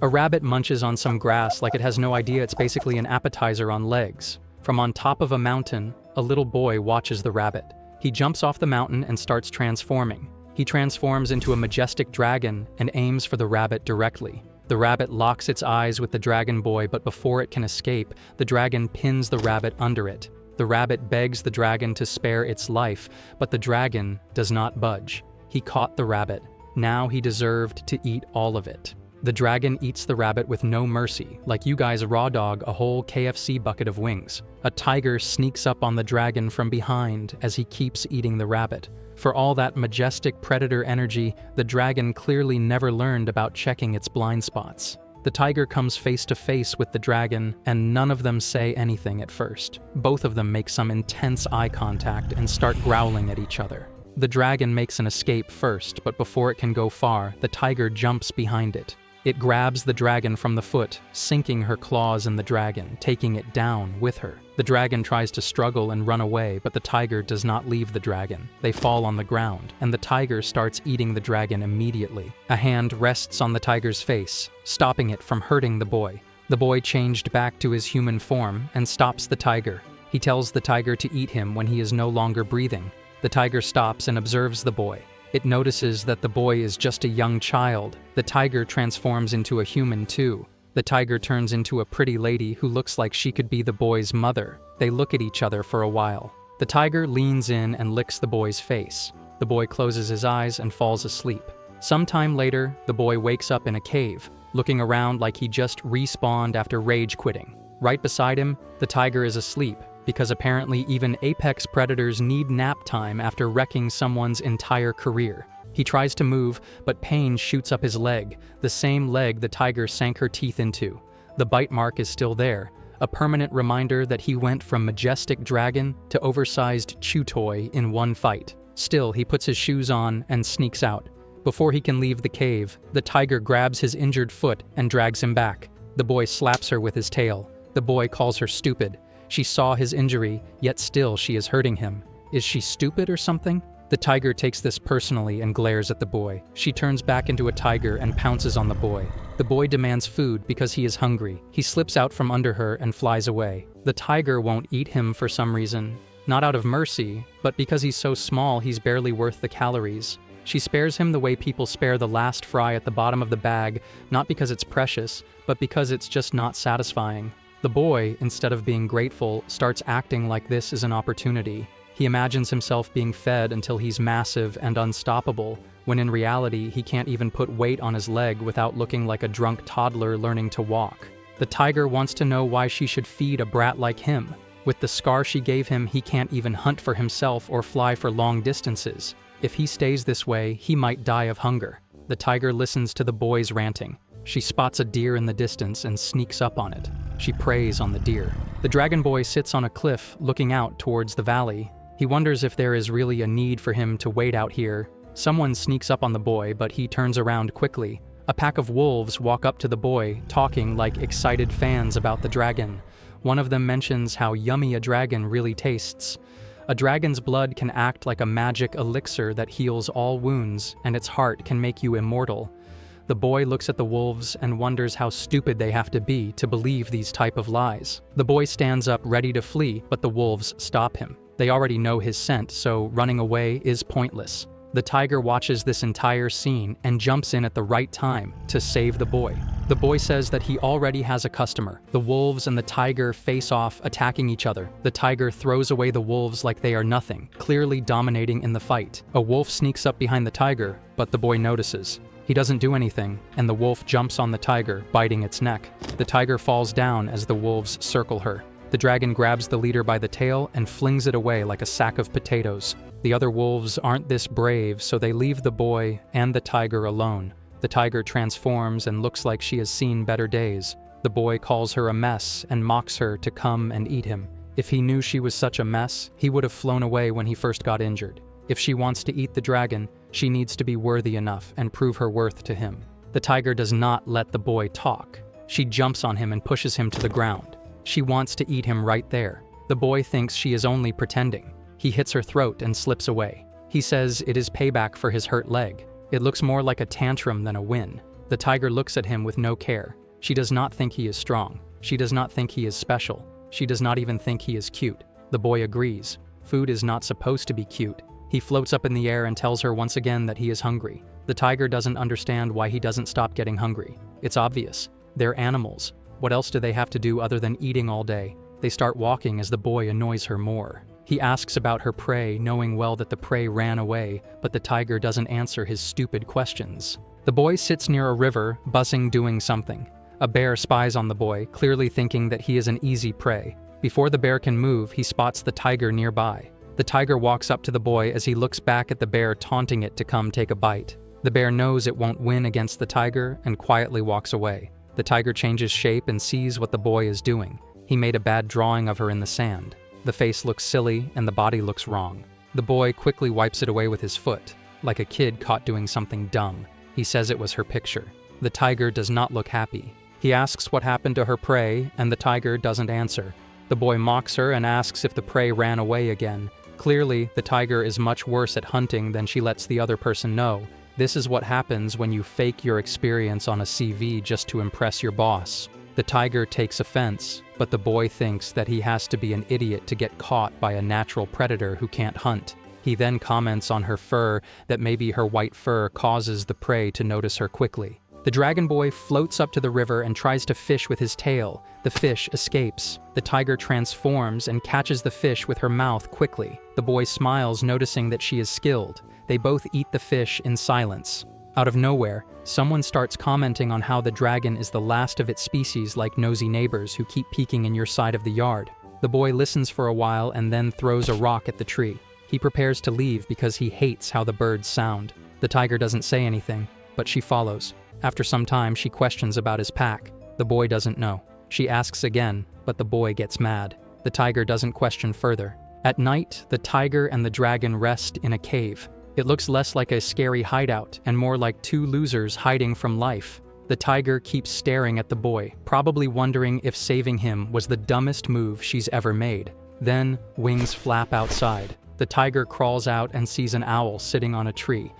A rabbit munches on some grass like it has no idea it's basically an appetizer on legs. From on top of a mountain, a little boy watches the rabbit. He jumps off the mountain and starts transforming. He transforms into a majestic dragon and aims for the rabbit directly. The rabbit locks its eyes with the dragon boy, but before it can escape, the dragon pins the rabbit under it. The rabbit begs the dragon to spare its life, but the dragon does not budge. He caught the rabbit. Now he deserved to eat all of it. The dragon eats the rabbit with no mercy, like you guys raw dog a whole KFC bucket of wings. A tiger sneaks up on the dragon from behind as he keeps eating the rabbit. For all that majestic predator energy, the dragon clearly never learned about checking its blind spots. The tiger comes face to face with the dragon, and none of them say anything at first. Both of them make some intense eye contact and start growling at each other. The dragon makes an escape first, but before it can go far, the tiger jumps behind it. It grabs the dragon from the foot, sinking her claws in the dragon, taking it down with her. The dragon tries to struggle and run away, but the tiger does not leave the dragon. They fall on the ground, and the tiger starts eating the dragon immediately. A hand rests on the tiger's face, stopping it from hurting the boy. The boy changed back to his human form and stops the tiger. He tells the tiger to eat him when he is no longer breathing. The tiger stops and observes the boy. It notices that the boy is just a young child. The tiger transforms into a human too. The tiger turns into a pretty lady who looks like she could be the boy's mother. They look at each other for a while. The tiger leans in and licks the boy's face. The boy closes his eyes and falls asleep. Sometime later, the boy wakes up in a cave, looking around like he just respawned after rage quitting. Right beside him, the tiger is asleep, because apparently even apex predators need nap time after wrecking someone's entire career. He tries to move, but pain shoots up his leg, the same leg the tiger sank her teeth into. The bite mark is still there, a permanent reminder that he went from majestic dragon to oversized chew toy in one fight. Still, he puts his shoes on and sneaks out. Before he can leave the cave, the tiger grabs his injured foot and drags him back. The boy slaps her with his tail. The boy calls her stupid. She saw his injury, yet still she is hurting him. Is she stupid or something? The tiger takes this personally and glares at the boy. She turns back into a tiger and pounces on the boy. The boy demands food because he is hungry. He slips out from under her and flies away. The tiger won't eat him for some reason. Not out of mercy, but because he's so small he's barely worth the calories. She spares him the way people spare the last fry at the bottom of the bag, not because it's precious, but because it's just not satisfying. The boy, instead of being grateful, starts acting like this is an opportunity. He imagines himself being fed until he's massive and unstoppable, when in reality he can't even put weight on his leg without looking like a drunk toddler learning to walk. The tiger wants to know why she should feed a brat like him. With the scar she gave him, he can't even hunt for himself or fly for long distances. If he stays this way, he might die of hunger. The tiger listens to the boy's ranting. She spots a deer in the distance and sneaks up on it. She preys on the deer. The dragon boy sits on a cliff looking out towards the valley. He wonders if there is really a need for him to wait out here. Someone sneaks up on the boy, but he turns around quickly. A pack of wolves walk up to the boy, talking like excited fans about the dragon. One of them mentions how yummy a dragon really tastes. A dragon's blood can act like a magic elixir that heals all wounds, and its heart can make you immortal. The boy looks at the wolves and wonders how stupid they have to be to believe these type of lies. The boy stands up ready to flee, but the wolves stop him. They already know his scent, so running away is pointless. The tiger watches this entire scene and jumps in at the right time to save the boy. The boy says that he already has a customer. The wolves and the tiger face off, attacking each other. The tiger throws away the wolves like they are nothing, clearly dominating in the fight. A wolf sneaks up behind the tiger, but the boy notices. He doesn't do anything, and the wolf jumps on the tiger, biting its neck. The tiger falls down as the wolves circle her. The dragon grabs the leader by the tail and flings it away like a sack of potatoes. The other wolves aren't this brave, so they leave the boy and the tiger alone. The tiger transforms and looks like she has seen better days. The boy calls her a mess and mocks her to come and eat him. If he knew she was such a mess, he would have flown away when he first got injured. If she wants to eat the dragon, she needs to be worthy enough and prove her worth to him. The tiger does not let the boy talk. She jumps on him and pushes him to the ground. She wants to eat him right there. The boy thinks she is only pretending. He hits her throat and slips away. He says it is payback for his hurt leg. It looks more like a tantrum than a win. The tiger looks at him with no care. She does not think he is strong. She does not think he is special. She does not even think he is cute. The boy agrees. Food is not supposed to be cute. He floats up in the air and tells her once again that he is hungry. The tiger doesn't understand why he doesn't stop getting hungry. It's obvious. They're animals. What else do they have to do other than eating all day? They start walking as the boy annoys her more. He asks about her prey, knowing well that the prey ran away, but the tiger doesn't answer his stupid questions. The boy sits near a river, buzzing doing something. A bear spies on the boy, clearly thinking that he is an easy prey. Before the bear can move, he spots the tiger nearby. The tiger walks up to the boy as he looks back at the bear, taunting it to come take a bite. The bear knows it won't win against the tiger and quietly walks away. The tiger changes shape and sees what the boy is doing. He made a bad drawing of her in the sand. The face looks silly and the body looks wrong. The boy quickly wipes it away with his foot, like a kid caught doing something dumb. He says it was her picture. The tiger does not look happy. He asks what happened to her prey, and the tiger doesn't answer. The boy mocks her and asks if the prey ran away again. Clearly, the tiger is much worse at hunting than she lets the other person know. This is what happens when you fake your experience on a CV just to impress your boss. The tiger takes offense, but the boy thinks that he has to be an idiot to get caught by a natural predator who can't hunt. He then comments on her fur, that maybe her white fur causes the prey to notice her quickly. The dragon boy floats up to the river and tries to fish with his tail. The fish escapes. The tiger transforms and catches the fish with her mouth quickly. The boy smiles, noticing that she is skilled. They both eat the fish in silence. Out of nowhere, someone starts commenting on how the dragon is the last of its species, like nosy neighbors who keep peeking in your side of the yard. The boy listens for a while and then throws a rock at the tree. He prepares to leave because he hates how the birds sound. The tiger doesn't say anything, but she follows. After some time, she questions about his pack. The boy doesn't know. She asks again, but the boy gets mad. The tiger doesn't question further. At night, the tiger and the dragon rest in a cave. It looks less like a scary hideout and more like two losers hiding from life. The tiger keeps staring at the boy, probably wondering if saving him was the dumbest move she's ever made. Then, wings flap outside. The tiger crawls out and sees an owl sitting on a tree.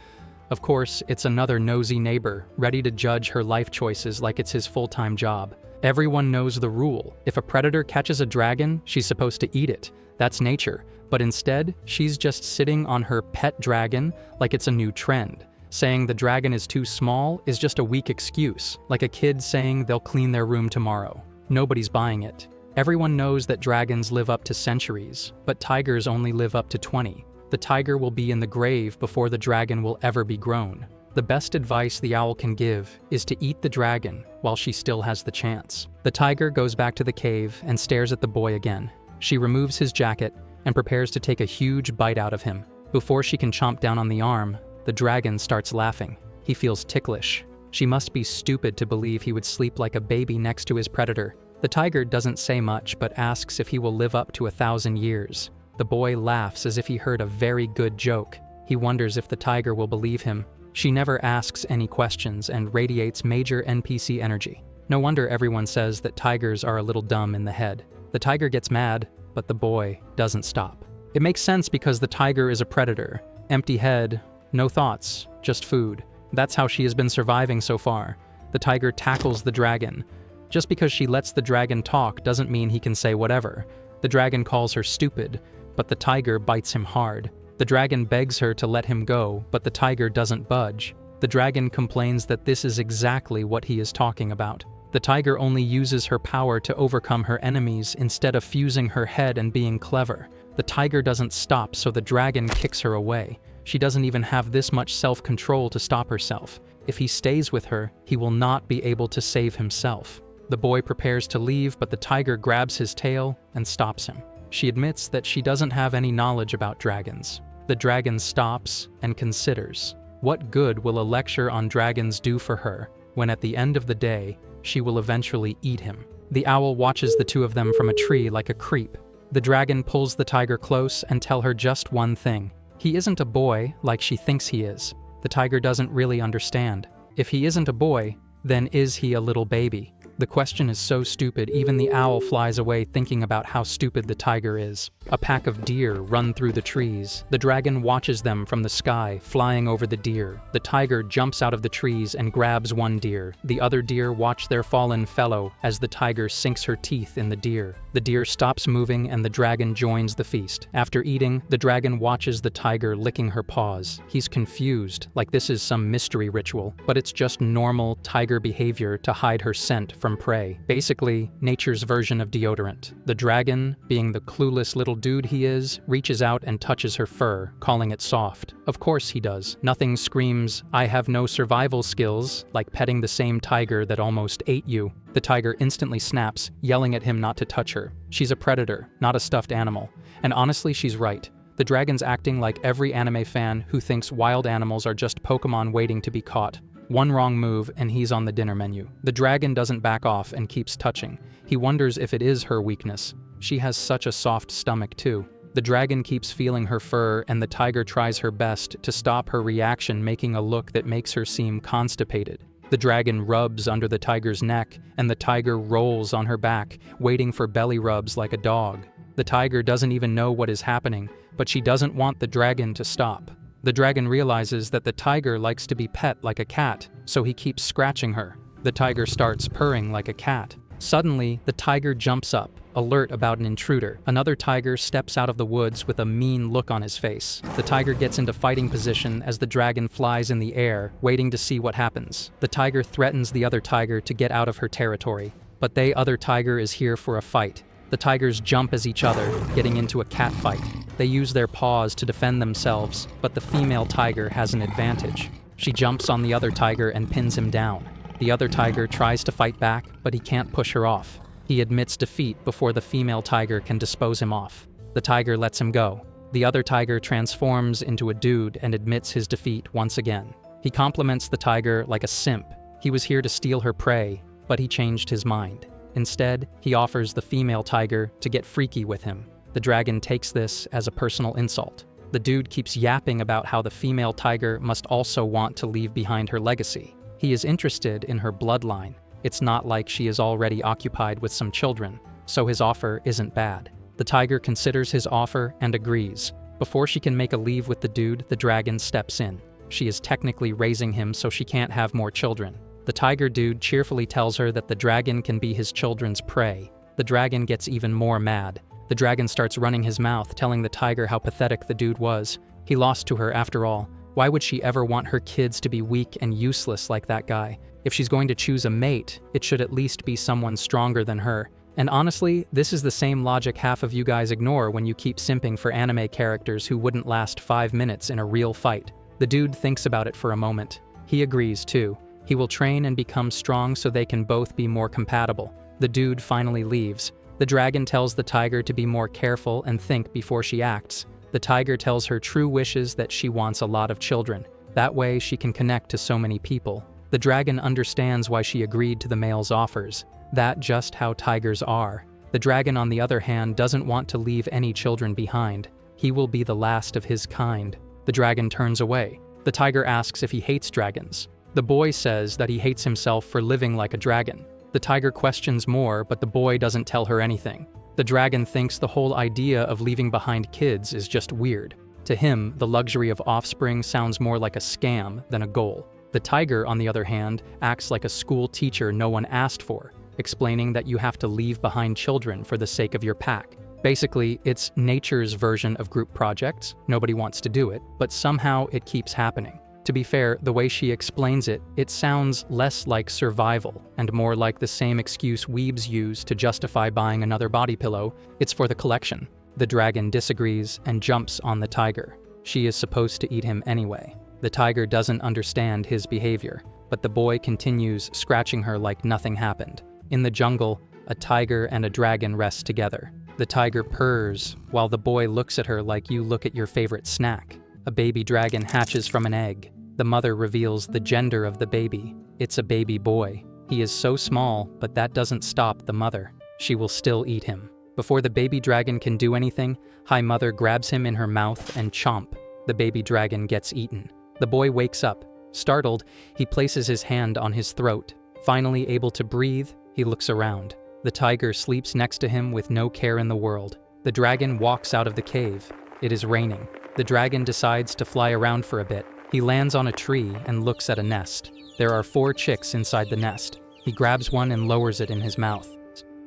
Of course, it's another nosy neighbor, ready to judge her life choices like it's his full-time job. Everyone knows the rule. If a predator catches a dragon, she's supposed to eat it. That's nature. But instead, she's just sitting on her pet dragon like it's a new trend. Saying the dragon is too small is just a weak excuse, like a kid saying they'll clean their room tomorrow. Nobody's buying it. Everyone knows that dragons live up to centuries, but tigers only live up to 20. The tiger will be in the grave before the dragon will ever be grown. The best advice the owl can give is to eat the dragon while she still has the chance. The tiger goes back to the cave and stares at the boy again. She removes his jacket and prepares to take a huge bite out of him. Before she can chomp down on the arm, the dragon starts laughing. He feels ticklish. She must be stupid to believe he would sleep like a baby next to his predator. The tiger doesn't say much but asks if he will live up to 1,000 years. The boy laughs as if he heard a very good joke. He wonders if the tiger will believe him. She never asks any questions and radiates major NPC energy. No wonder everyone says that tigers are a little dumb in the head. The tiger gets mad, but the boy doesn't stop. It makes sense because the tiger is a predator. Empty head, no thoughts, just food. That's how she has been surviving so far. The tiger tackles the dragon. Just because she lets the dragon talk doesn't mean he can say whatever. The dragon calls her stupid, but the tiger bites him hard. The dragon begs her to let him go, but the tiger doesn't budge. The dragon complains that this is exactly what he is talking about. The tiger only uses her power to overcome her enemies instead of fusing her head and being clever. The tiger doesn't stop, so the dragon kicks her away. She doesn't even have this much self-control to stop herself. If he stays with her, he will not be able to save himself. The boy prepares to leave, but the tiger grabs his tail and stops him. She admits that she doesn't have any knowledge about dragons. The dragon stops and considers. What good will a lecture on dragons do for her when at the end of the day, she will eventually eat him? The owl watches the two of them from a tree like a creep. The dragon pulls the tiger close and tells her just one thing. He isn't a boy like she thinks he is. The tiger doesn't really understand. If he isn't a boy, then is he a little baby? The question is so stupid, even the owl flies away thinking about how stupid the tiger is. A pack of deer run through the trees. The dragon watches them from the sky, flying over the deer. The tiger jumps out of the trees and grabs one deer. The other deer watch their fallen fellow as the tiger sinks her teeth in the deer. The deer stops moving and the dragon joins the feast. After eating, the dragon watches the tiger licking her paws. He's confused, like this is some mystery ritual, but it's just normal tiger behavior to hide her scent from prey. Basically, nature's version of deodorant. The dragon, being the clueless little dude he is, reaches out and touches her fur, calling it soft. Of course he does. Nothing screams, "I have no survival skills," like petting the same tiger that almost ate you. The tiger instantly snaps, yelling at him not to touch her. She's a predator, not a stuffed animal. And honestly, she's right. The dragon's acting like every anime fan who thinks wild animals are just Pokemon waiting to be caught. One wrong move and he's on the dinner menu. The dragon doesn't back off and keeps touching. He wonders if it is her weakness. She has such a soft stomach too. The dragon keeps feeling her fur and the tiger tries her best to stop her reaction, making a look that makes her seem constipated. The dragon rubs under the tiger's neck and the tiger rolls on her back, waiting for belly rubs like a dog. The tiger doesn't even know what is happening, but she doesn't want the dragon to stop. The dragon realizes that the tiger likes to be pet like a cat, so he keeps scratching her. The tiger starts purring like a cat. Suddenly, the tiger jumps up, alert about an intruder. Another tiger steps out of the woods with a mean look on his face. The tiger gets into fighting position as the dragon flies in the air, waiting to see what happens. The tiger threatens the other tiger to get out of her territory, but the other tiger is here for a fight. The tigers jump as each other, getting into a cat fight. They use their paws to defend themselves, but the female tiger has an advantage. She jumps on the other tiger and pins him down. The other tiger tries to fight back, but he can't push her off. He admits defeat before the female tiger can dispose him off. The tiger lets him go. The other tiger transforms into a dude and admits his defeat once again. He compliments the tiger like a simp. He was here to steal her prey, but he changed his mind. Instead, he offers the female tiger to get freaky with him. The dragon takes this as a personal insult. The dude keeps yapping about how the female tiger must also want to leave behind her legacy. He is interested in her bloodline. It's not like she is already occupied with some children, so his offer isn't bad. The tiger considers his offer and agrees. Before she can make a leave with the dude, the dragon steps in. She is technically raising him so she can't have more children. The tiger dude cheerfully tells her that the dragon can be his children's prey. The dragon gets even more mad. The dragon starts running his mouth, telling the tiger how pathetic the dude was. He lost to her after all. Why would she ever want her kids to be weak and useless like that guy? If she's going to choose a mate, it should at least be someone stronger than her. And honestly, this is the same logic half of you guys ignore when you keep simping for anime characters who wouldn't last 5 minutes in a real fight. The dude thinks about it for a moment. He agrees too. He will train and become strong so they can both be more compatible. The dude finally leaves. The dragon tells the tiger to be more careful and think before she acts. The tiger tells her true wishes that she wants a lot of children. That way she can connect to so many people. The dragon understands why she agreed to the male's offers. That's just how tigers are. The dragon, on the other hand, doesn't want to leave any children behind. He will be the last of his kind. The dragon turns away. The tiger asks if he hates dragons. The boy says that he hates himself for living like a dragon. The tiger questions more, but the boy doesn't tell her anything. The dragon thinks the whole idea of leaving behind kids is just weird. To him, the luxury of offspring sounds more like a scam than a goal. The tiger, on the other hand, acts like a school teacher no one asked for, explaining that you have to leave behind children for the sake of your pack. Basically, it's nature's version of group projects. Nobody wants to do it, but somehow it keeps happening. To be fair, the way she explains it, it sounds less like survival and more like the same excuse weebs use to justify buying another body pillow. It's for the collection. The dragon disagrees and jumps on the tiger. She is supposed to eat him anyway. The tiger doesn't understand his behavior, but the boy continues scratching her like nothing happened. In the jungle, a tiger and a dragon rest together. The tiger purrs, while the boy looks at her like you look at your favorite snack. A baby dragon hatches from an egg. The mother reveals the gender of the baby. It's a baby boy. He is so small, but that doesn't stop the mother. She will still eat him. Before the baby dragon can do anything, High Mother grabs him in her mouth and chomp. The baby dragon gets eaten. The boy wakes up. Startled, he places his hand on his throat. Finally able to breathe, he looks around. The tiger sleeps next to him with no care in the world. The dragon walks out of the cave. It is raining. The dragon decides to fly around for a bit. He lands on a tree and looks at a nest. There are 4 chicks inside the nest. He grabs one and lowers it in his mouth.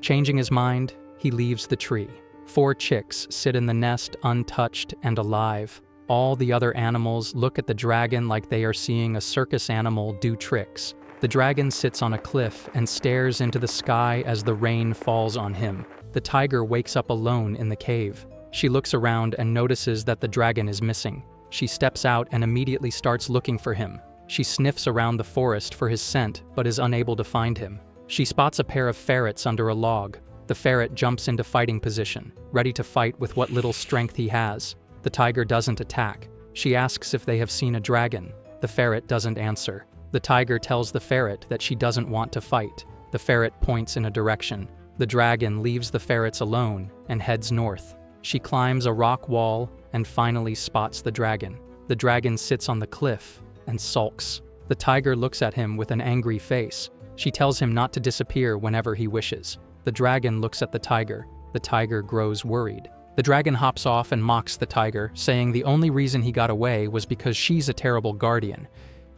Changing his mind, he leaves the tree. 4 chicks sit in the nest untouched and alive. All the other animals look at the dragon like they are seeing a circus animal do tricks. The dragon sits on a cliff and stares into the sky as the rain falls on him. The tiger wakes up alone in the cave. She looks around and notices that the dragon is missing. She steps out and immediately starts looking for him. She sniffs around the forest for his scent, but is unable to find him. She spots a pair of ferrets under a log. The ferret jumps into fighting position, ready to fight with what little strength he has. The tiger doesn't attack. She asks if they have seen a dragon. The ferret doesn't answer. The tiger tells the ferret that she doesn't want to fight. The ferret points in a direction. The dragon leaves the ferrets alone and heads north. She climbs a rock wall and finally spots the dragon. The dragon sits on the cliff and sulks. The tiger looks at him with an angry face. She tells him not to disappear whenever he wishes. The dragon looks at the tiger. The tiger grows worried. The dragon hops off and mocks the tiger, saying the only reason he got away was because she's a terrible guardian.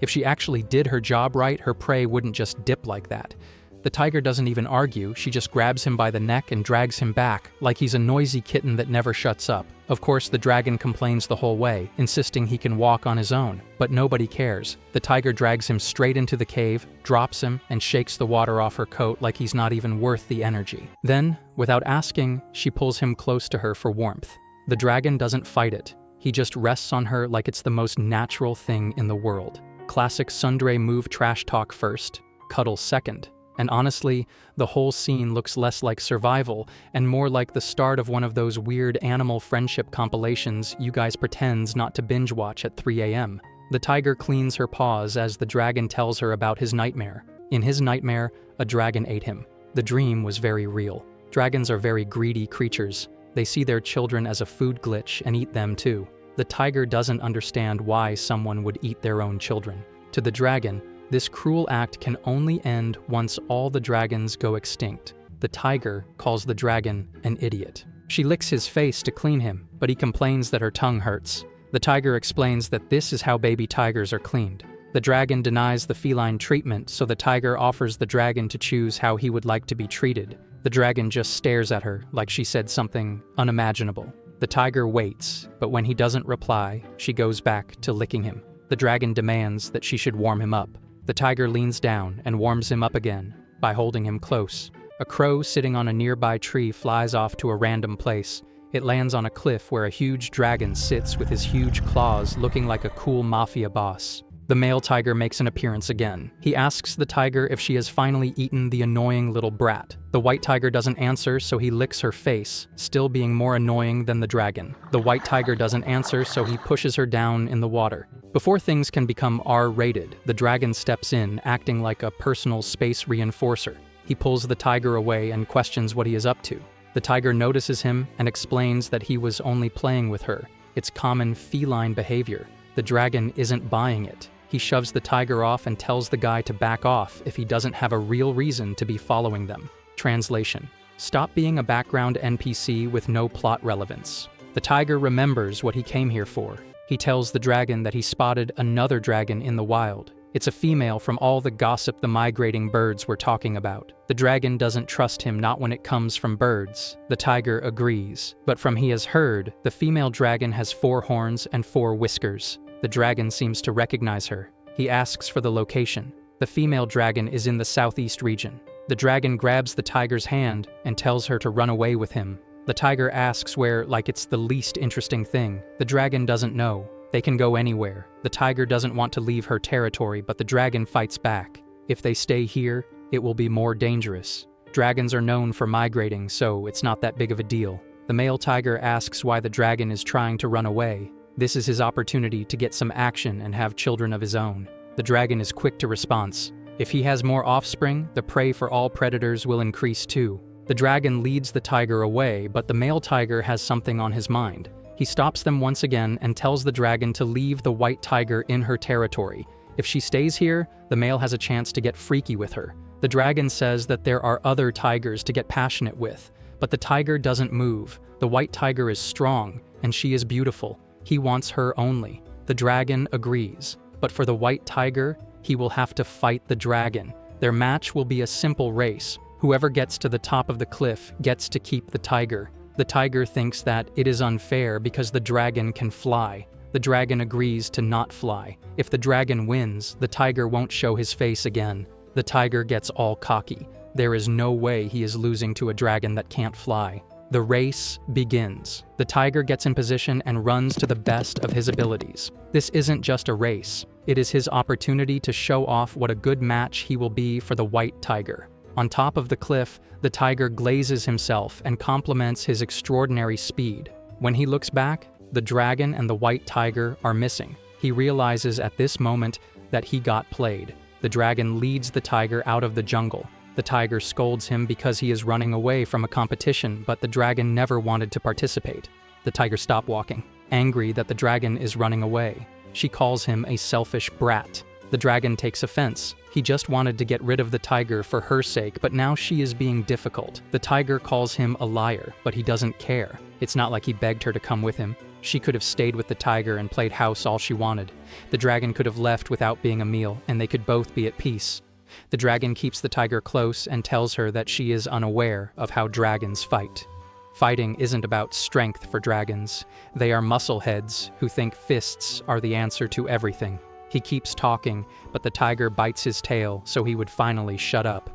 If she actually did her job right, her prey wouldn't just dip like that. The tiger doesn't even argue, she just grabs him by the neck and drags him back, like he's a noisy kitten that never shuts up. Of course, the dragon complains the whole way, insisting he can walk on his own, but nobody cares. The tiger drags him straight into the cave, drops him, and shakes the water off her coat like he's not even worth the energy. Then, without asking, she pulls him close to her for warmth. The dragon doesn't fight it. He just rests on her like it's the most natural thing in the world. Classic tsundere move, trash talk first, cuddle second. And honestly, the whole scene looks less like survival and more like the start of one of those weird animal friendship compilations you guys pretends not to binge watch at 3 a.m. The tiger cleans her paws as the dragon tells her about his nightmare. In his nightmare, a dragon ate him. The dream was very real. Dragons are very greedy creatures. They see their children as a food glitch and eat them too. The tiger doesn't understand why someone would eat their own children. To the dragon, this cruel act can only end once all the dragons go extinct. The tiger calls the dragon an idiot. She licks his face to clean him, but he complains that her tongue hurts. The tiger explains that this is how baby tigers are cleaned. The dragon denies the feline treatment, so the tiger offers the dragon to choose how he would like to be treated. The dragon just stares at her like she said something unimaginable. The tiger waits, but when he doesn't reply, she goes back to licking him. The dragon demands that she should warm him up. The tiger leans down and warms him up again by holding him close. A crow sitting on a nearby tree flies off to a random place. It lands on a cliff where a huge dragon sits with his huge claws looking like a cool mafia boss. The male tiger makes an appearance again. He asks the tiger if she has finally eaten the annoying little brat. The white tiger doesn't answer, so he licks her face, still being more annoying than the dragon. The white tiger doesn't answer, so he pushes her down in the water. Before things can become R-rated, the dragon steps in, acting like a personal space reinforcer. He pulls the tiger away and questions what he is up to. The tiger notices him and explains that he was only playing with her. It's common feline behavior. The dragon isn't buying it. He shoves the tiger off and tells the guy to back off if he doesn't have a real reason to be following them. Translation: stop being a background NPC with no plot relevance. The tiger remembers what he came here for. He tells the dragon that he spotted another dragon in the wild. It's a female from all the gossip the migrating birds were talking about. The dragon doesn't trust him, not when it comes from birds. The tiger agrees, but from he has heard, the female dragon has 4 horns and 4 whiskers. The dragon seems to recognize her. He asks for the location. The female dragon is in the southeast region. The dragon grabs the tiger's hand and tells her to run away with him. The tiger asks where, like it's the least interesting thing. The dragon doesn't know. They can go anywhere. The tiger doesn't want to leave her territory, but the dragon fights back. If they stay here, it will be more dangerous. Dragons are known for migrating, so it's not that big of a deal. The male tiger asks why the dragon is trying to run away. This is his opportunity to get some action and have children of his own. The dragon is quick to response. If he has more offspring, the prey for all predators will increase too. The dragon leads the tiger away, but the male tiger has something on his mind. He stops them once again and tells the dragon to leave the white tiger in her territory. If she stays here, the male has a chance to get freaky with her. The dragon says that there are other tigers to get passionate with, but the tiger doesn't move. The white tiger is strong, and she is beautiful. He wants her only. The dragon agrees, but for the white tiger, he will have to fight the dragon. Their match will be a simple race. Whoever gets to the top of the cliff gets to keep the tiger. The tiger thinks that it is unfair because the dragon can fly. The dragon agrees to not fly. If the dragon wins, the tiger won't show his face again. The tiger gets all cocky. There is no way he is losing to a dragon that can't fly. The race begins. The tiger gets in position and runs to the best of his abilities. This isn't just a race. It is his opportunity to show off what a good match he will be for the white tiger. On top of the cliff, the tiger glazes himself and compliments his extraordinary speed. When he looks back, the dragon and the white tiger are missing. He realizes at this moment that he got played. The dragon leads the tiger out of the jungle. The tiger scolds him because he is running away from a competition, but the dragon never wanted to participate. The tiger stopped walking, angry that the dragon is running away. She calls him a selfish brat. The dragon takes offense. He just wanted to get rid of the tiger for her sake, but now she is being difficult. The tiger calls him a liar, but he doesn't care. It's not like he begged her to come with him. She could have stayed with the tiger and played house all she wanted. The dragon could have left without being a meal, and they could both be at peace. The dragon keeps the tiger close and tells her that she is unaware of how dragons fight. Fighting isn't about strength for dragons. They are muscleheads who think fists are the answer to everything. He keeps talking, but the tiger bites his tail so he would finally shut up.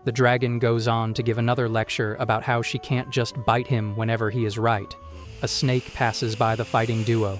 The dragon goes on to give another lecture about how she can't just bite him whenever he is right. A snake passes by the fighting duo.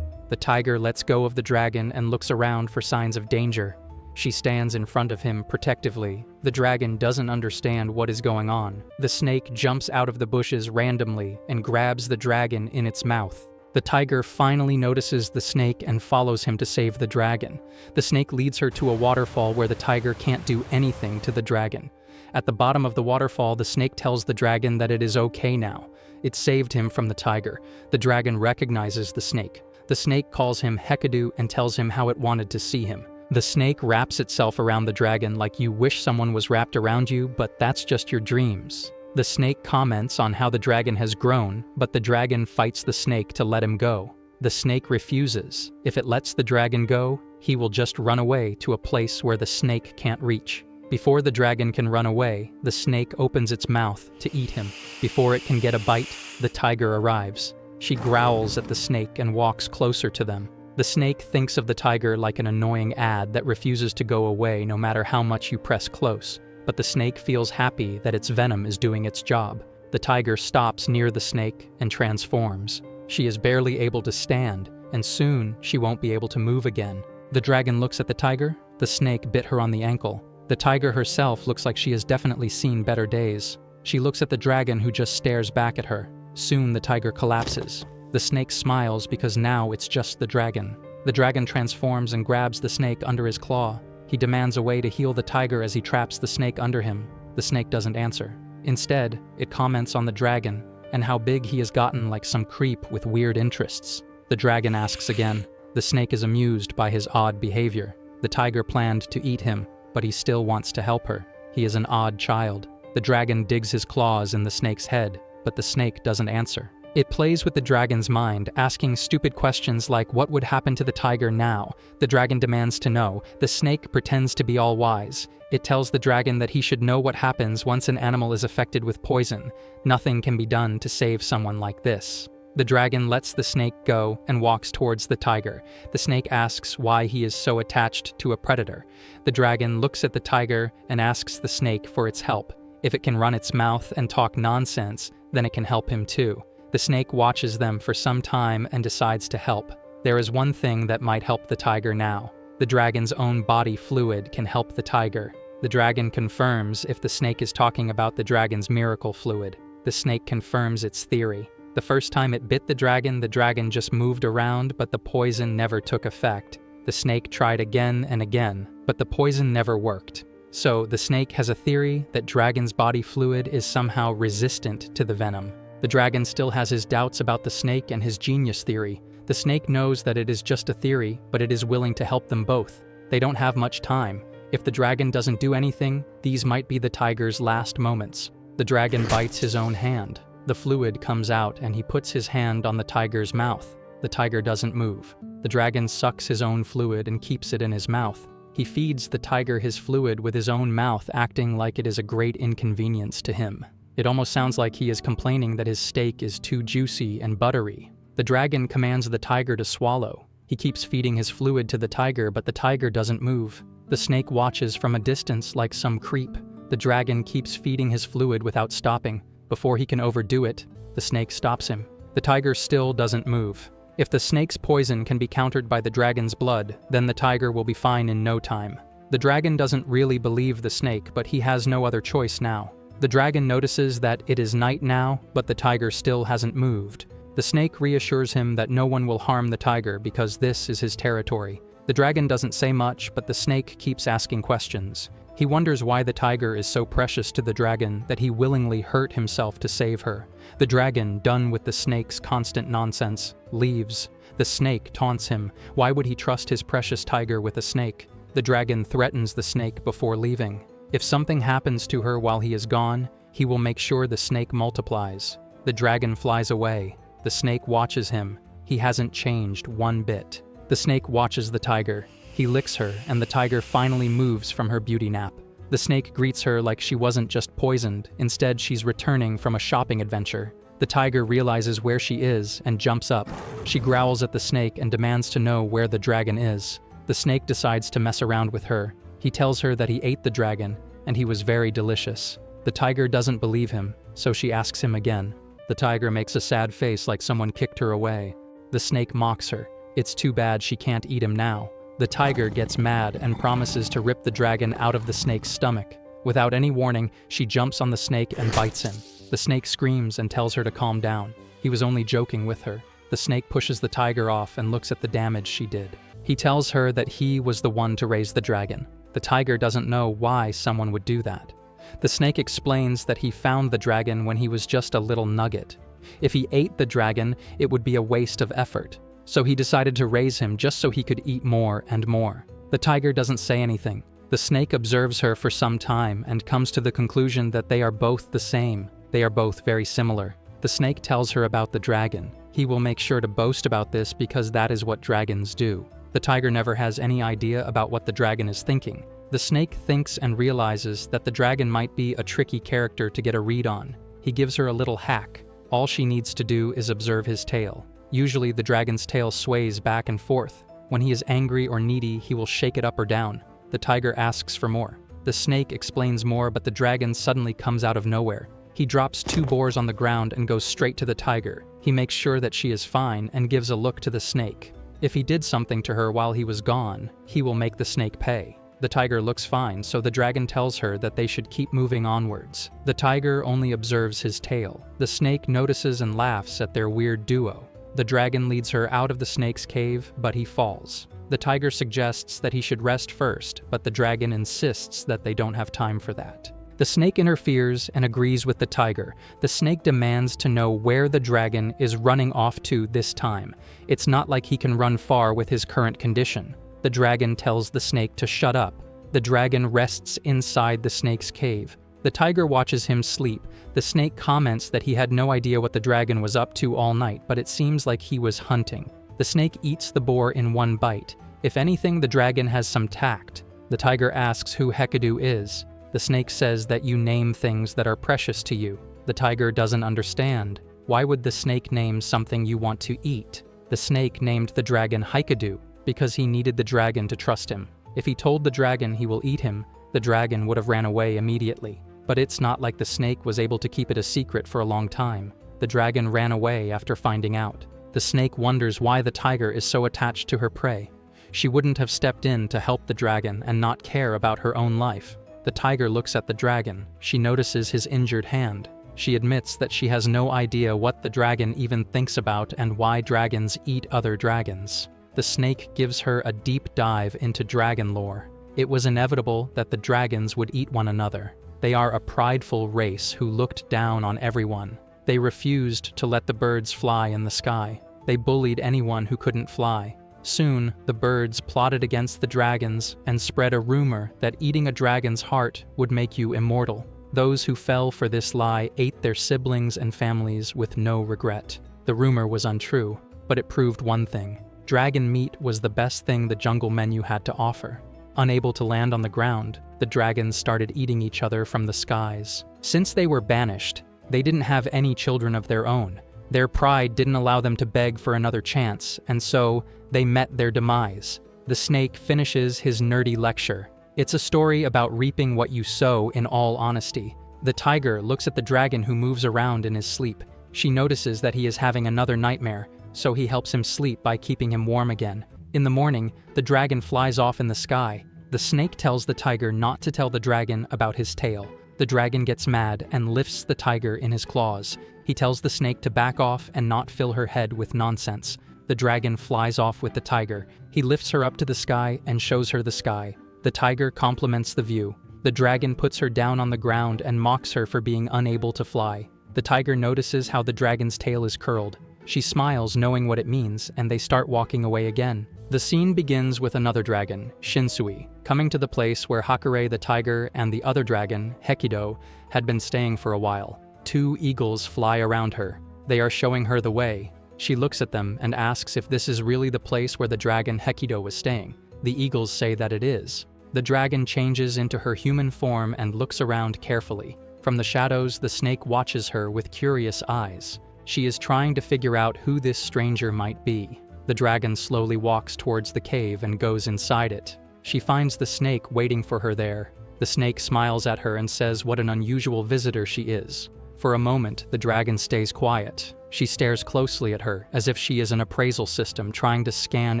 The tiger lets go of the dragon and looks around for signs of danger. She stands in front of him protectively. The dragon doesn't understand what is going on. The snake jumps out of the bushes randomly and grabs the dragon in its mouth. The tiger finally notices the snake and follows him to save the dragon. The snake leads her to a waterfall where the tiger can't do anything to the dragon. At the bottom of the waterfall, the snake tells the dragon that it is okay now. It saved him from the tiger. The dragon recognizes the snake. The snake calls him Hekadu and tells him how it wanted to see him. The snake wraps itself around the dragon like you wish someone was wrapped around you, but that's just your dreams. The snake comments on how the dragon has grown, but the dragon fights the snake to let him go. The snake refuses. If it lets the dragon go, he will just run away to a place where the snake can't reach. Before the dragon can run away, the snake opens its mouth to eat him. Before it can get a bite, the tiger arrives. She growls at the snake and walks closer to them. The snake thinks of the tiger like an annoying ad that refuses to go away no matter how much you press close. But the snake feels happy that its venom is doing its job. The tiger stops near the snake and transforms. She is barely able to stand, and soon she won't be able to move again. The dragon looks at the tiger. The snake bit her on the ankle. The tiger herself looks like she has definitely seen better days. She looks at the dragon who just stares back at her. Soon the tiger collapses. The snake smiles because now it's just the dragon. The dragon transforms and grabs the snake under his claw. He demands a way to heal the tiger as he traps the snake under him. The snake doesn't answer. Instead, it comments on the dragon and how big he has gotten like some creep with weird interests. The dragon asks again. The snake is amused by his odd behavior. The tiger planned to eat him, but he still wants to help her. He is an odd child. The dragon digs his claws in the snake's head, but the snake doesn't answer. It plays with the dragon's mind, asking stupid questions like what would happen to the tiger now. The dragon demands to know. The snake pretends to be all wise. It tells the dragon that he should know what happens once an animal is affected with poison. Nothing can be done to save someone like this. The dragon lets the snake go and walks towards the tiger. The snake asks why he is so attached to a predator. The dragon looks at the tiger and asks the snake for its help. If it can run its mouth and talk nonsense, then it can help him too. The snake watches them for some time and decides to help. There is one thing that might help the tiger now. The dragon's own body fluid can help the tiger. The dragon confirms if the snake is talking about the dragon's miracle fluid. The snake confirms its theory. The first time it bit the dragon just moved around, but the poison never took effect. The snake tried again and again, but the poison never worked. So the snake has a theory that dragon's body fluid is somehow resistant to the venom. The dragon still has his doubts about the snake and his genius theory. The snake knows that it is just a theory, but it is willing to help them both. They don't have much time. If the dragon doesn't do anything, these might be the tiger's last moments. The dragon bites his own hand. The fluid comes out and he puts his hand on the tiger's mouth. The tiger doesn't move. The dragon sucks his own fluid and keeps it in his mouth. He feeds the tiger his fluid with his own mouth, acting like it is a great inconvenience to him. It almost sounds like he is complaining that his steak is too juicy and buttery. The dragon commands the tiger to swallow. He keeps feeding his fluid to the tiger, but the tiger doesn't move. The snake watches from a distance like some creep. The dragon keeps feeding his fluid without stopping. Before he can overdo it, the snake stops him. The tiger still doesn't move. If the snake's poison can be countered by the dragon's blood, then the tiger will be fine in no time. The dragon doesn't really believe the snake, but he has no other choice now. The dragon notices that it is night now, but the tiger still hasn't moved. The snake reassures him that no one will harm the tiger because this is his territory. The dragon doesn't say much, but the snake keeps asking questions. He wonders why the tiger is so precious to the dragon that he willingly hurt himself to save her. The dragon, done with the snake's constant nonsense, leaves. The snake taunts him. Why would he trust his precious tiger with a snake? The dragon threatens the snake before leaving. If something happens to her while he is gone, he will make sure the snake multiplies. The dragon flies away. The snake watches him. He hasn't changed one bit. The snake watches the tiger. He licks her, and the tiger finally moves from her beauty nap. The snake greets her like she wasn't just poisoned. Instead, she's returning from a shopping adventure. The tiger realizes where she is and jumps up. She growls at the snake and demands to know where the dragon is. The snake decides to mess around with her. He tells her that he ate the dragon, and he was very delicious. The tiger doesn't believe him, so she asks him again. The tiger makes a sad face like someone kicked her away. The snake mocks her. It's too bad she can't eat him now. The tiger gets mad and promises to rip the dragon out of the snake's stomach. Without any warning, she jumps on the snake and bites him. The snake screams and tells her to calm down. He was only joking with her. The snake pushes the tiger off and looks at the damage she did. He tells her that he was the one to raise the dragon. The tiger doesn't know why someone would do that. The snake explains that he found the dragon when he was just a little nugget. If he ate the dragon, it would be a waste of effort. So he decided to raise him just so he could eat more and more. The tiger doesn't say anything. The snake observes her for some time and comes to the conclusion that they are both the same. They are both very similar. The snake tells her about the dragon. He will make sure to boast about this because that is what dragons do. The tiger never has any idea about what the dragon is thinking. The snake thinks and realizes that the dragon might be a tricky character to get a read on. He gives her a little hack. All she needs to do is observe his tail. Usually the dragon's tail sways back and forth. When he is angry or needy, he will shake it up or down. The tiger asks for more. The snake explains more, but the dragon suddenly comes out of nowhere. He drops 2 boars on the ground and goes straight to the tiger. He makes sure that she is fine and gives a look to the snake. If he did something to her while he was gone, he will make the snake pay. The tiger looks fine, so the dragon tells her that they should keep moving onwards. The tiger only observes his tail. The snake notices and laughs at their weird duo. The dragon leads her out of the snake's cave, but he falls. The tiger suggests that he should rest first, but the dragon insists that they don't have time for that. The snake interferes and agrees with the tiger. The snake demands to know where the dragon is running off to this time. It's not like he can run far with his current condition. The dragon tells the snake to shut up. The dragon rests inside the snake's cave. The tiger watches him sleep. The snake comments that he had no idea what the dragon was up to all night, but it seems like he was hunting. The snake eats the boar in one bite. If anything, the dragon has some tact. The tiger asks who Hekadu is. The snake says that you name things that are precious to you. The tiger doesn't understand. Why would the snake name something you want to eat? The snake named the dragon Hekadu because he needed the dragon to trust him. If he told the dragon he will eat him, the dragon would have ran away immediately. But it's not like the snake was able to keep it a secret for a long time. The dragon ran away after finding out. The snake wonders why the tiger is so attached to her prey. She wouldn't have stepped in to help the dragon and not care about her own life. The tiger looks at the dragon. She notices his injured hand. She admits that she has no idea what the dragon even thinks about and why dragons eat other dragons. The snake gives her a deep dive into dragon lore. It was inevitable that the dragons would eat one another. They are a prideful race who looked down on everyone. They refused to let the birds fly in the sky. They bullied anyone who couldn't fly. Soon, the birds plotted against the dragons and spread a rumor that eating a dragon's heart would make you immortal. Those who fell for this lie ate their siblings and families with no regret. The rumor was untrue, but it proved one thing. Dragon meat was the best thing the jungle menu had to offer. Unable to land on the ground, the dragons started eating each other from the skies. Since they were banished, they didn't have any children of their own. Their pride didn't allow them to beg for another chance, and so they met their demise. The snake finishes his nerdy lecture. It's a story about reaping what you sow, in all honesty. The tiger looks at the dragon who moves around in his sleep. She notices that he is having another nightmare, so he helps him sleep by keeping him warm again. In the morning, the dragon flies off in the sky. The snake tells the tiger not to tell the dragon about his tale. The dragon gets mad and lifts the tiger in his claws. He tells the snake to back off and not fill her head with nonsense. The dragon flies off with the tiger. He lifts her up to the sky and shows her the sky. The tiger compliments the view. The dragon puts her down on the ground and mocks her for being unable to fly. The tiger notices how the dragon's tail is curled. She smiles, knowing what it means, and they start walking away again. The scene begins with another dragon, Shinsui, coming to the place where Hakare the tiger and the other dragon, Hekido, had been staying for a while. Two eagles fly around her. They are showing her the way. She looks at them and asks if this is really the place where the dragon Hekido was staying. The eagles say that it is. The dragon changes into her human form and looks around carefully. From the shadows, the snake watches her with curious eyes. She is trying to figure out who this stranger might be. The dragon slowly walks towards the cave and goes inside it. She finds the snake waiting for her there. The snake smiles at her and says what an unusual visitor she is. For a moment, the dragon stays quiet. She stares closely at her, as if she is an appraisal system trying to scan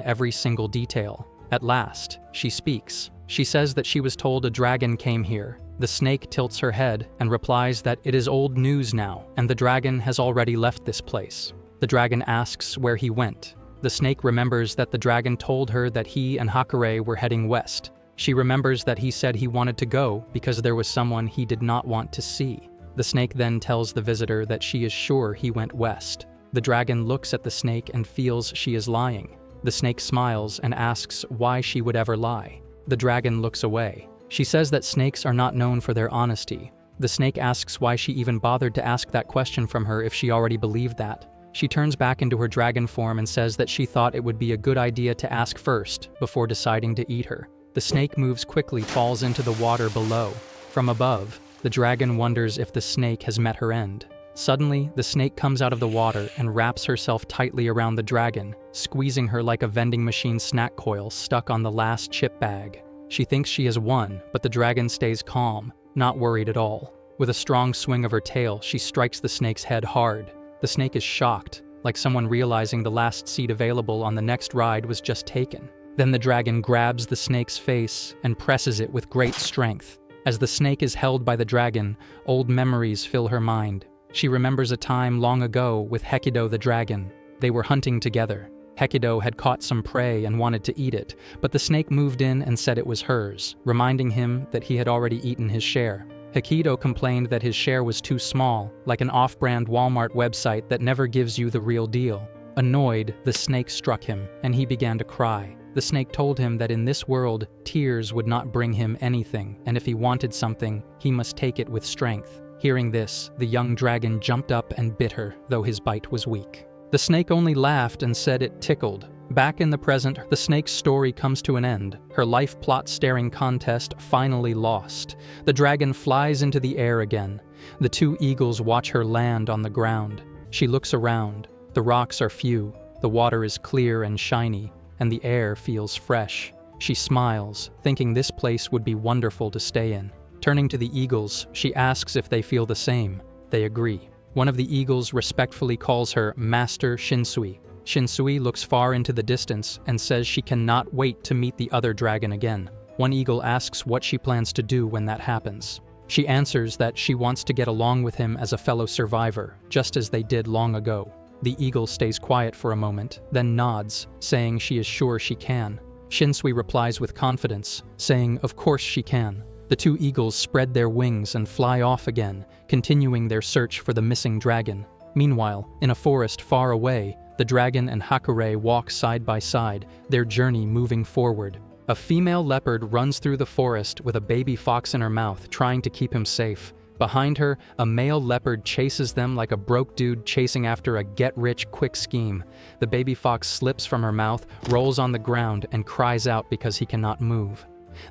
every single detail. At last, she speaks. She says that she was told a dragon came here. The snake tilts her head and replies that it is old news now, and the dragon has already left this place. The dragon asks where he went. The snake remembers that the dragon told her that he and Hakare were heading west. She remembers that he said he wanted to go because there was someone he did not want to see. The snake then tells the visitor that she is sure he went west. The dragon looks at the snake and feels she is lying. The snake smiles and asks why she would ever lie. The dragon looks away. She says that snakes are not known for their honesty. The snake asks why she even bothered to ask that question from her if she already believed that. She turns back into her dragon form and says that she thought it would be a good idea to ask first before deciding to eat her. The snake moves quickly, falls into the water below. From above, the dragon wonders if the snake has met her end. Suddenly, the snake comes out of the water and wraps herself tightly around the dragon, squeezing her like a vending machine snack coil stuck on the last chip bag. She thinks she has won, but the dragon stays calm, not worried at all. With a strong swing of her tail, she strikes the snake's head hard. The snake is shocked, like someone realizing the last seat available on the next ride was just taken. Then the dragon grabs the snake's face and presses it with great strength. As the snake is held by the dragon, old memories fill her mind. She remembers a time long ago with Hekido the dragon. They were hunting together. Hekido had caught some prey and wanted to eat it, but the snake moved in and said it was hers, reminding him that he had already eaten his share. Hekido complained that his share was too small, like an off-brand Walmart website that never gives you the real deal. Annoyed, the snake struck him, and he began to cry. The snake told him that in this world, tears would not bring him anything, and if he wanted something, he must take it with strength. Hearing this, the young dragon jumped up and bit her, though his bite was weak. The snake only laughed and said it tickled. Back in the present, the snake's story comes to an end. Her life plot-staring contest finally lost. The dragon flies into the air again. The two eagles watch her land on the ground. She looks around. The rocks are few, the water is clear and shiny, and the air feels fresh. She smiles, thinking this place would be wonderful to stay in. Turning to the eagles, she asks if they feel the same. They agree. One of the eagles respectfully calls her Master Shinsui. Shinsui looks far into the distance and says she cannot wait to meet the other dragon again. One eagle asks what she plans to do when that happens. She answers that she wants to get along with him as a fellow survivor, just as they did long ago. The eagle stays quiet for a moment, then nods, saying she is sure she can. Shinsui replies with confidence, saying of course she can. The two eagles spread their wings and fly off again, continuing their search for the missing dragon. Meanwhile, in a forest far away, The dragon and Hakure walk side by side, their journey moving forward. A female leopard runs through the forest with a baby fox in her mouth, trying to keep him safe. Behind her, a male leopard chases them like a broke dude chasing after a get-rich-quick scheme. The baby fox slips from her mouth, rolls on the ground, and cries out because he cannot move.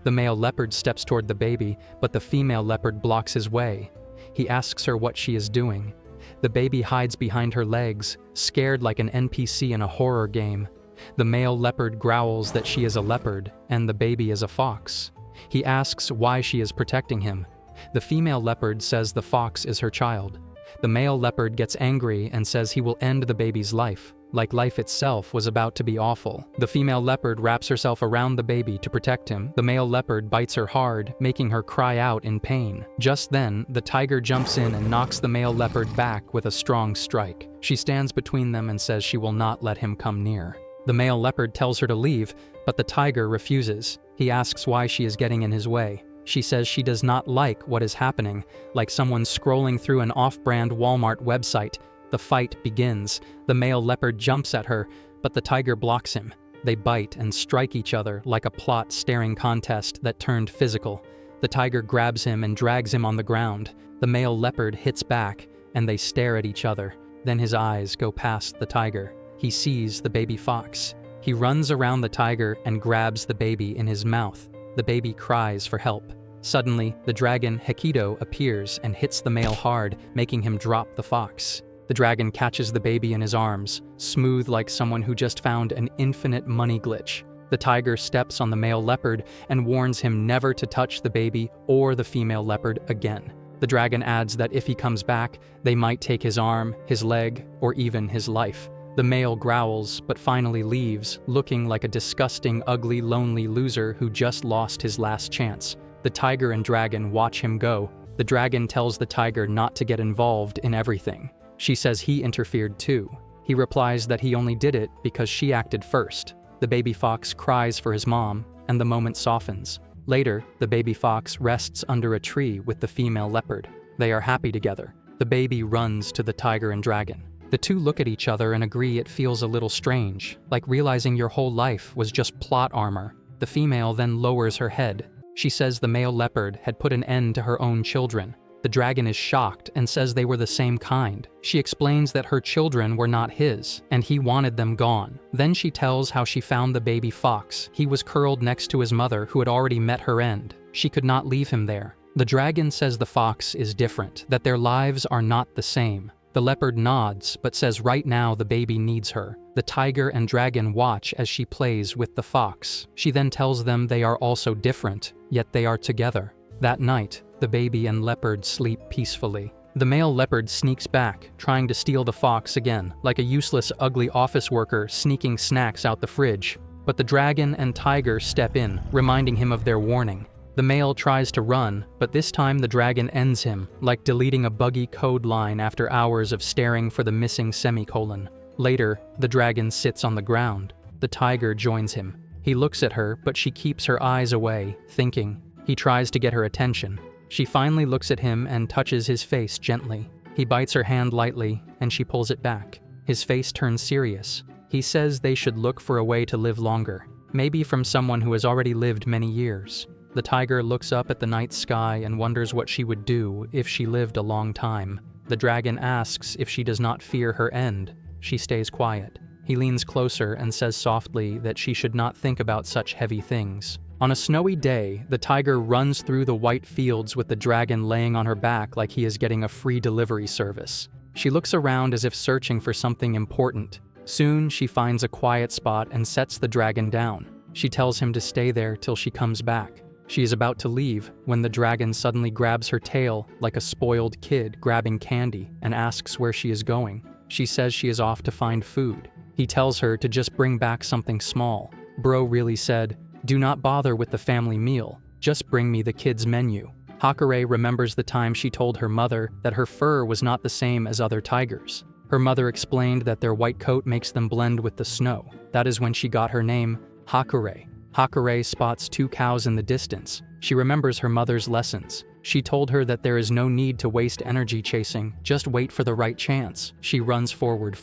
The male leopard steps toward the baby, but the female leopard blocks his way. He asks her what she is doing. The baby hides behind her legs, scared like an NPC in a horror game. The male leopard growls that she is a leopard, and the baby is a fox. He asks why she is protecting him. The female leopard says the fox is her child. The male leopard gets angry and says he will end the baby's life, like life itself was about to be awful. The female leopard wraps herself around the baby to protect him. The male leopard bites her hard, making her cry out in pain. Just then, the tiger jumps in and knocks the male leopard back with a strong strike. She stands between them and says she will not let him come near. The male leopard tells her to leave, but the tiger refuses. He asks why she is getting in his way. She says she does not like what is happening, like someone scrolling through an off-brand Walmart website. The fight begins. The male leopard jumps at her, but the tiger blocks him. They bite and strike each other like a plot-staring contest that turned physical. The tiger grabs him and drags him on the ground. The male leopard hits back, and they stare at each other. Then his eyes go past the tiger. He sees the baby fox. He runs around the tiger and grabs the baby in his mouth. The baby cries for help. Suddenly, the dragon Hekido appears and hits the male hard, making him drop the fox. The dragon catches the baby in his arms, smooth like someone who just found an infinite money glitch. The tiger steps on the male leopard and warns him never to touch the baby or the female leopard again. The dragon adds that if he comes back, they might take his arm, his leg, or even his life. The male growls, but finally leaves, looking like a disgusting, ugly, lonely loser who just lost his last chance. The tiger and dragon watch him go. The dragon tells the tiger not to get involved in everything. She says he interfered too. He replies that he only did it because she acted first. The baby fox cries for his mom, and the moment softens. Later, the baby fox rests under a tree with the female leopard. They are happy together. The baby runs to the tiger and dragon. The two look at each other and agree it feels a little strange, like realizing your whole life was just plot armor. The female then lowers her head. She says the male leopard had put an end to her own children. The dragon is shocked and says they were the same kind. She explains that her children were not his, and he wanted them gone. Then she tells how she found the baby fox. He was curled next to his mother, who had already met her end. She could not leave him there. The dragon says the fox is different, that their lives are not the same. The leopard nods, but says right now the baby needs her. The tiger and dragon watch as she plays with the fox. She then tells them they are also different, yet they are together. That night, the baby and leopard sleep peacefully. The male leopard sneaks back, trying to steal the fox again, like a useless, ugly office worker sneaking snacks out the fridge. But the dragon and tiger step in, reminding him of their warning. The male tries to run, but this time the dragon ends him, like deleting a buggy code line after hours of staring for the missing semicolon. Later, the dragon sits on the ground. The tiger joins him. He looks at her, but she keeps her eyes away, thinking. He tries to get her attention. She finally looks at him and touches his face gently. He bites her hand lightly, and she pulls it back. His face turns serious. He says they should look for a way to live longer, maybe from someone who has already lived many years. The tiger looks up at the night sky and wonders what she would do if she lived a long time. The dragon asks if she does not fear her end. She stays quiet. He leans closer and says softly that she should not think about such heavy things. On a snowy day, the tiger runs through the white fields with the dragon laying on her back like he is getting a free delivery service. She looks around as if searching for something important. Soon, she finds a quiet spot and sets the dragon down. She tells him to stay there till she comes back. She is about to leave when the dragon suddenly grabs her tail like a spoiled kid grabbing candy and asks where she is going. She says she is off to find food. He tells her to just bring back something small. Bro really said, "Do not bother with the family meal. Just bring me the kids' menu." Hakure remembers the time she told her mother that her fur was not the same as other tigers. Her mother explained that their white coat makes them blend with the snow. That is when she got her name, Hakure. Hakure spots two cows in the distance. She remembers her mother's lessons. She told her that there is no need to waste energy chasing, just wait for the right chance. She runs forward.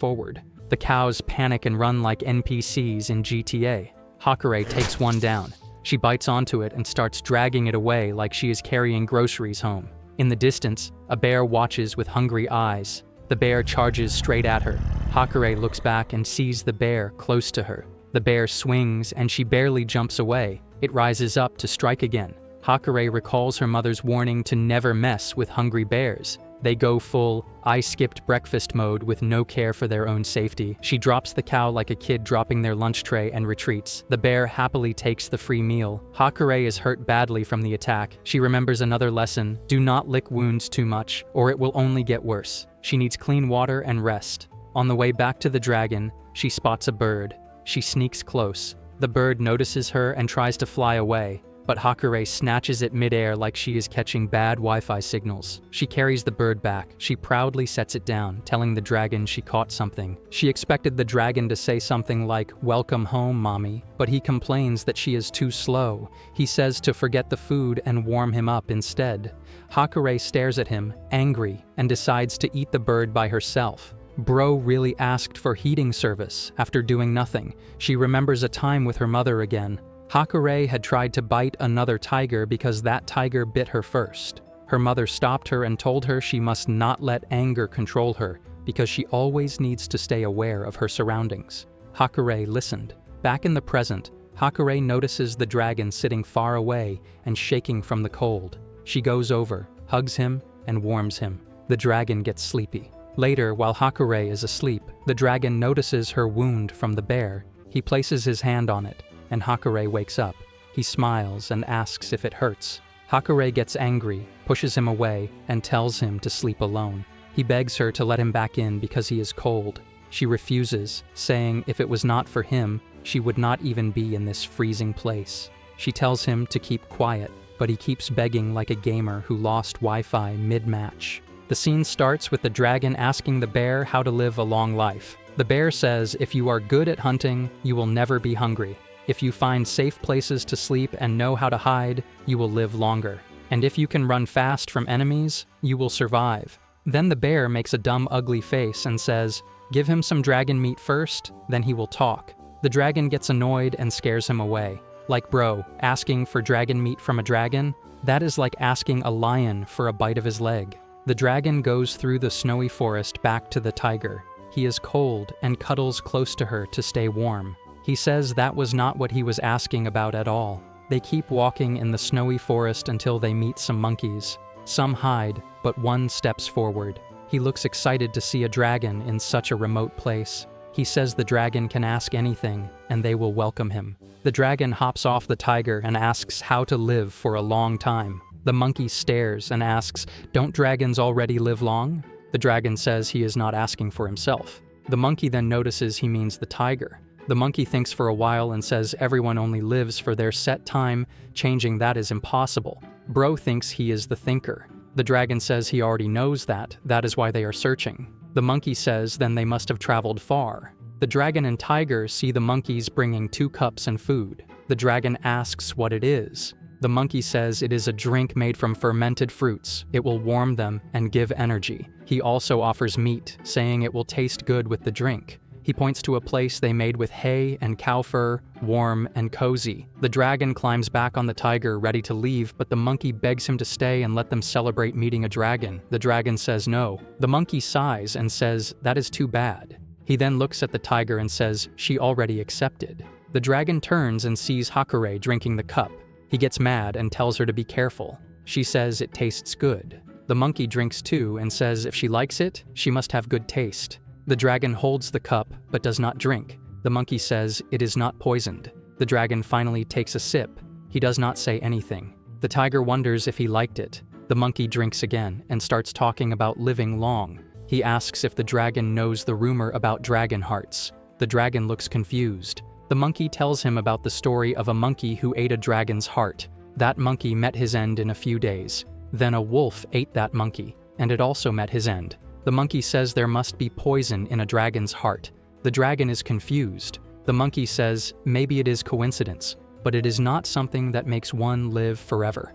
The cows panic and run like NPCs in GTA. Hakare takes one down. She bites onto it and starts dragging it away like she is carrying groceries home. In the distance, a bear watches with hungry eyes. The bear charges straight at her. Hakare looks back and sees the bear close to her. The bear swings and she barely jumps away. It rises up to strike again. Hakare recalls her mother's warning to never mess with hungry bears. They go full, I skipped breakfast mode with no care for their own safety. She drops the cow like a kid dropping their lunch tray and retreats. The bear happily takes the free meal. Hakare is hurt badly from the attack. She remembers another lesson: do not lick wounds too much, or it will only get worse. She needs clean water and rest. On the way back to the dragon, she spots a bird. She sneaks close. The bird notices her and tries to fly away, but Hakare snatches it midair like she is catching bad Wi-Fi signals. She carries the bird back. She proudly sets it down, telling the dragon she caught something. She expected the dragon to say something like, "Welcome home, mommy," but he complains that she is too slow. He says to forget the food and warm him up instead. Hakare stares at him, angry, and decides to eat the bird by herself. Bro really asked for heating service after doing nothing. She remembers a time with her mother again. Hakare had tried to bite another tiger because that tiger bit her first. Her mother stopped her and told her she must not let anger control her because she always needs to stay aware of her surroundings. Hakare listened. Back in the present, Hakare notices the dragon sitting far away and shaking from the cold. She goes over, hugs him, and warms him. The dragon gets sleepy. Later, while Hakare is asleep, the dragon notices her wound from the bear. He places his hand on it, and Hakare wakes up. He smiles and asks if it hurts. Hakare gets angry, pushes him away, and tells him to sleep alone. He begs her to let him back in because he is cold. She refuses, saying if it was not for him, she would not even be in this freezing place. She tells him to keep quiet, but he keeps begging like a gamer who lost Wi-Fi mid-match. The scene starts with the dragon asking the bear how to live a long life. The bear says, if you are good at hunting, you will never be hungry. If you find safe places to sleep and know how to hide, you will live longer. And if you can run fast from enemies, you will survive. Then the bear makes a dumb, ugly face and says, give him some dragon meat first, then he will talk. The dragon gets annoyed and scares him away. Like bro, asking for dragon meat from a dragon? That is like asking a lion for a bite of his leg. The dragon goes through the snowy forest back to the tiger. He is cold and cuddles close to her to stay warm. He says that was not what he was asking about at all. They keep walking in the snowy forest until they meet some monkeys. Some hide, but one steps forward. He looks excited to see a dragon in such a remote place. He says the dragon can ask anything, and they will welcome him. The dragon hops off the tiger and asks how to live for a long time. The monkey stares and asks, don't dragons already live long? The dragon says he is not asking for himself. The monkey then notices he means the tiger. The monkey thinks for a while and says everyone only lives for their set time, changing that is impossible. Bro thinks he is the thinker. The dragon says he already knows that is why they are searching. The monkey says then they must have traveled far. The dragon and tiger see the monkeys bringing 2 cups and food. The dragon asks what it is. The monkey says it is a drink made from fermented fruits. It will warm them and give energy. He also offers meat, saying it will taste good with the drink. He points to a place they made with hay and cow fur, warm and cozy. The dragon climbs back on the tiger, ready to leave, but the monkey begs him to stay and let them celebrate meeting a dragon. The dragon says no. The monkey sighs and says, that is too bad. He then looks at the tiger and says, she already accepted. The dragon turns and sees Hakare drinking the cup. He gets mad and tells her to be careful. She says it tastes good. The monkey drinks too and says if she likes it, she must have good taste. The dragon holds the cup but does not drink. The monkey says it is not poisoned. The dragon finally takes a sip. He does not say anything. The tiger wonders if he liked it. The monkey drinks again and starts talking about living long. He asks if the dragon knows the rumor about dragon hearts. The dragon looks confused. The monkey tells him about the story of a monkey who ate a dragon's heart. That monkey met his end in a few days. Then a wolf ate that monkey, and it also met his end. The monkey says there must be poison in a dragon's heart. The dragon is confused. The monkey says maybe it is coincidence, but it is not something that makes one live forever.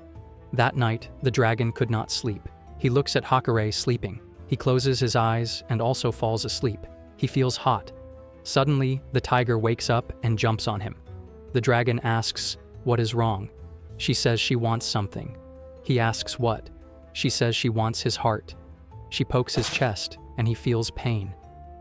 That night, the dragon could not sleep. He looks at Hakare sleeping. He closes his eyes and also falls asleep. He feels hot. Suddenly, the tiger wakes up and jumps on him. The dragon asks, "What is wrong?" She says she wants something. He asks what? She says she wants his heart. She pokes his chest, and he feels pain.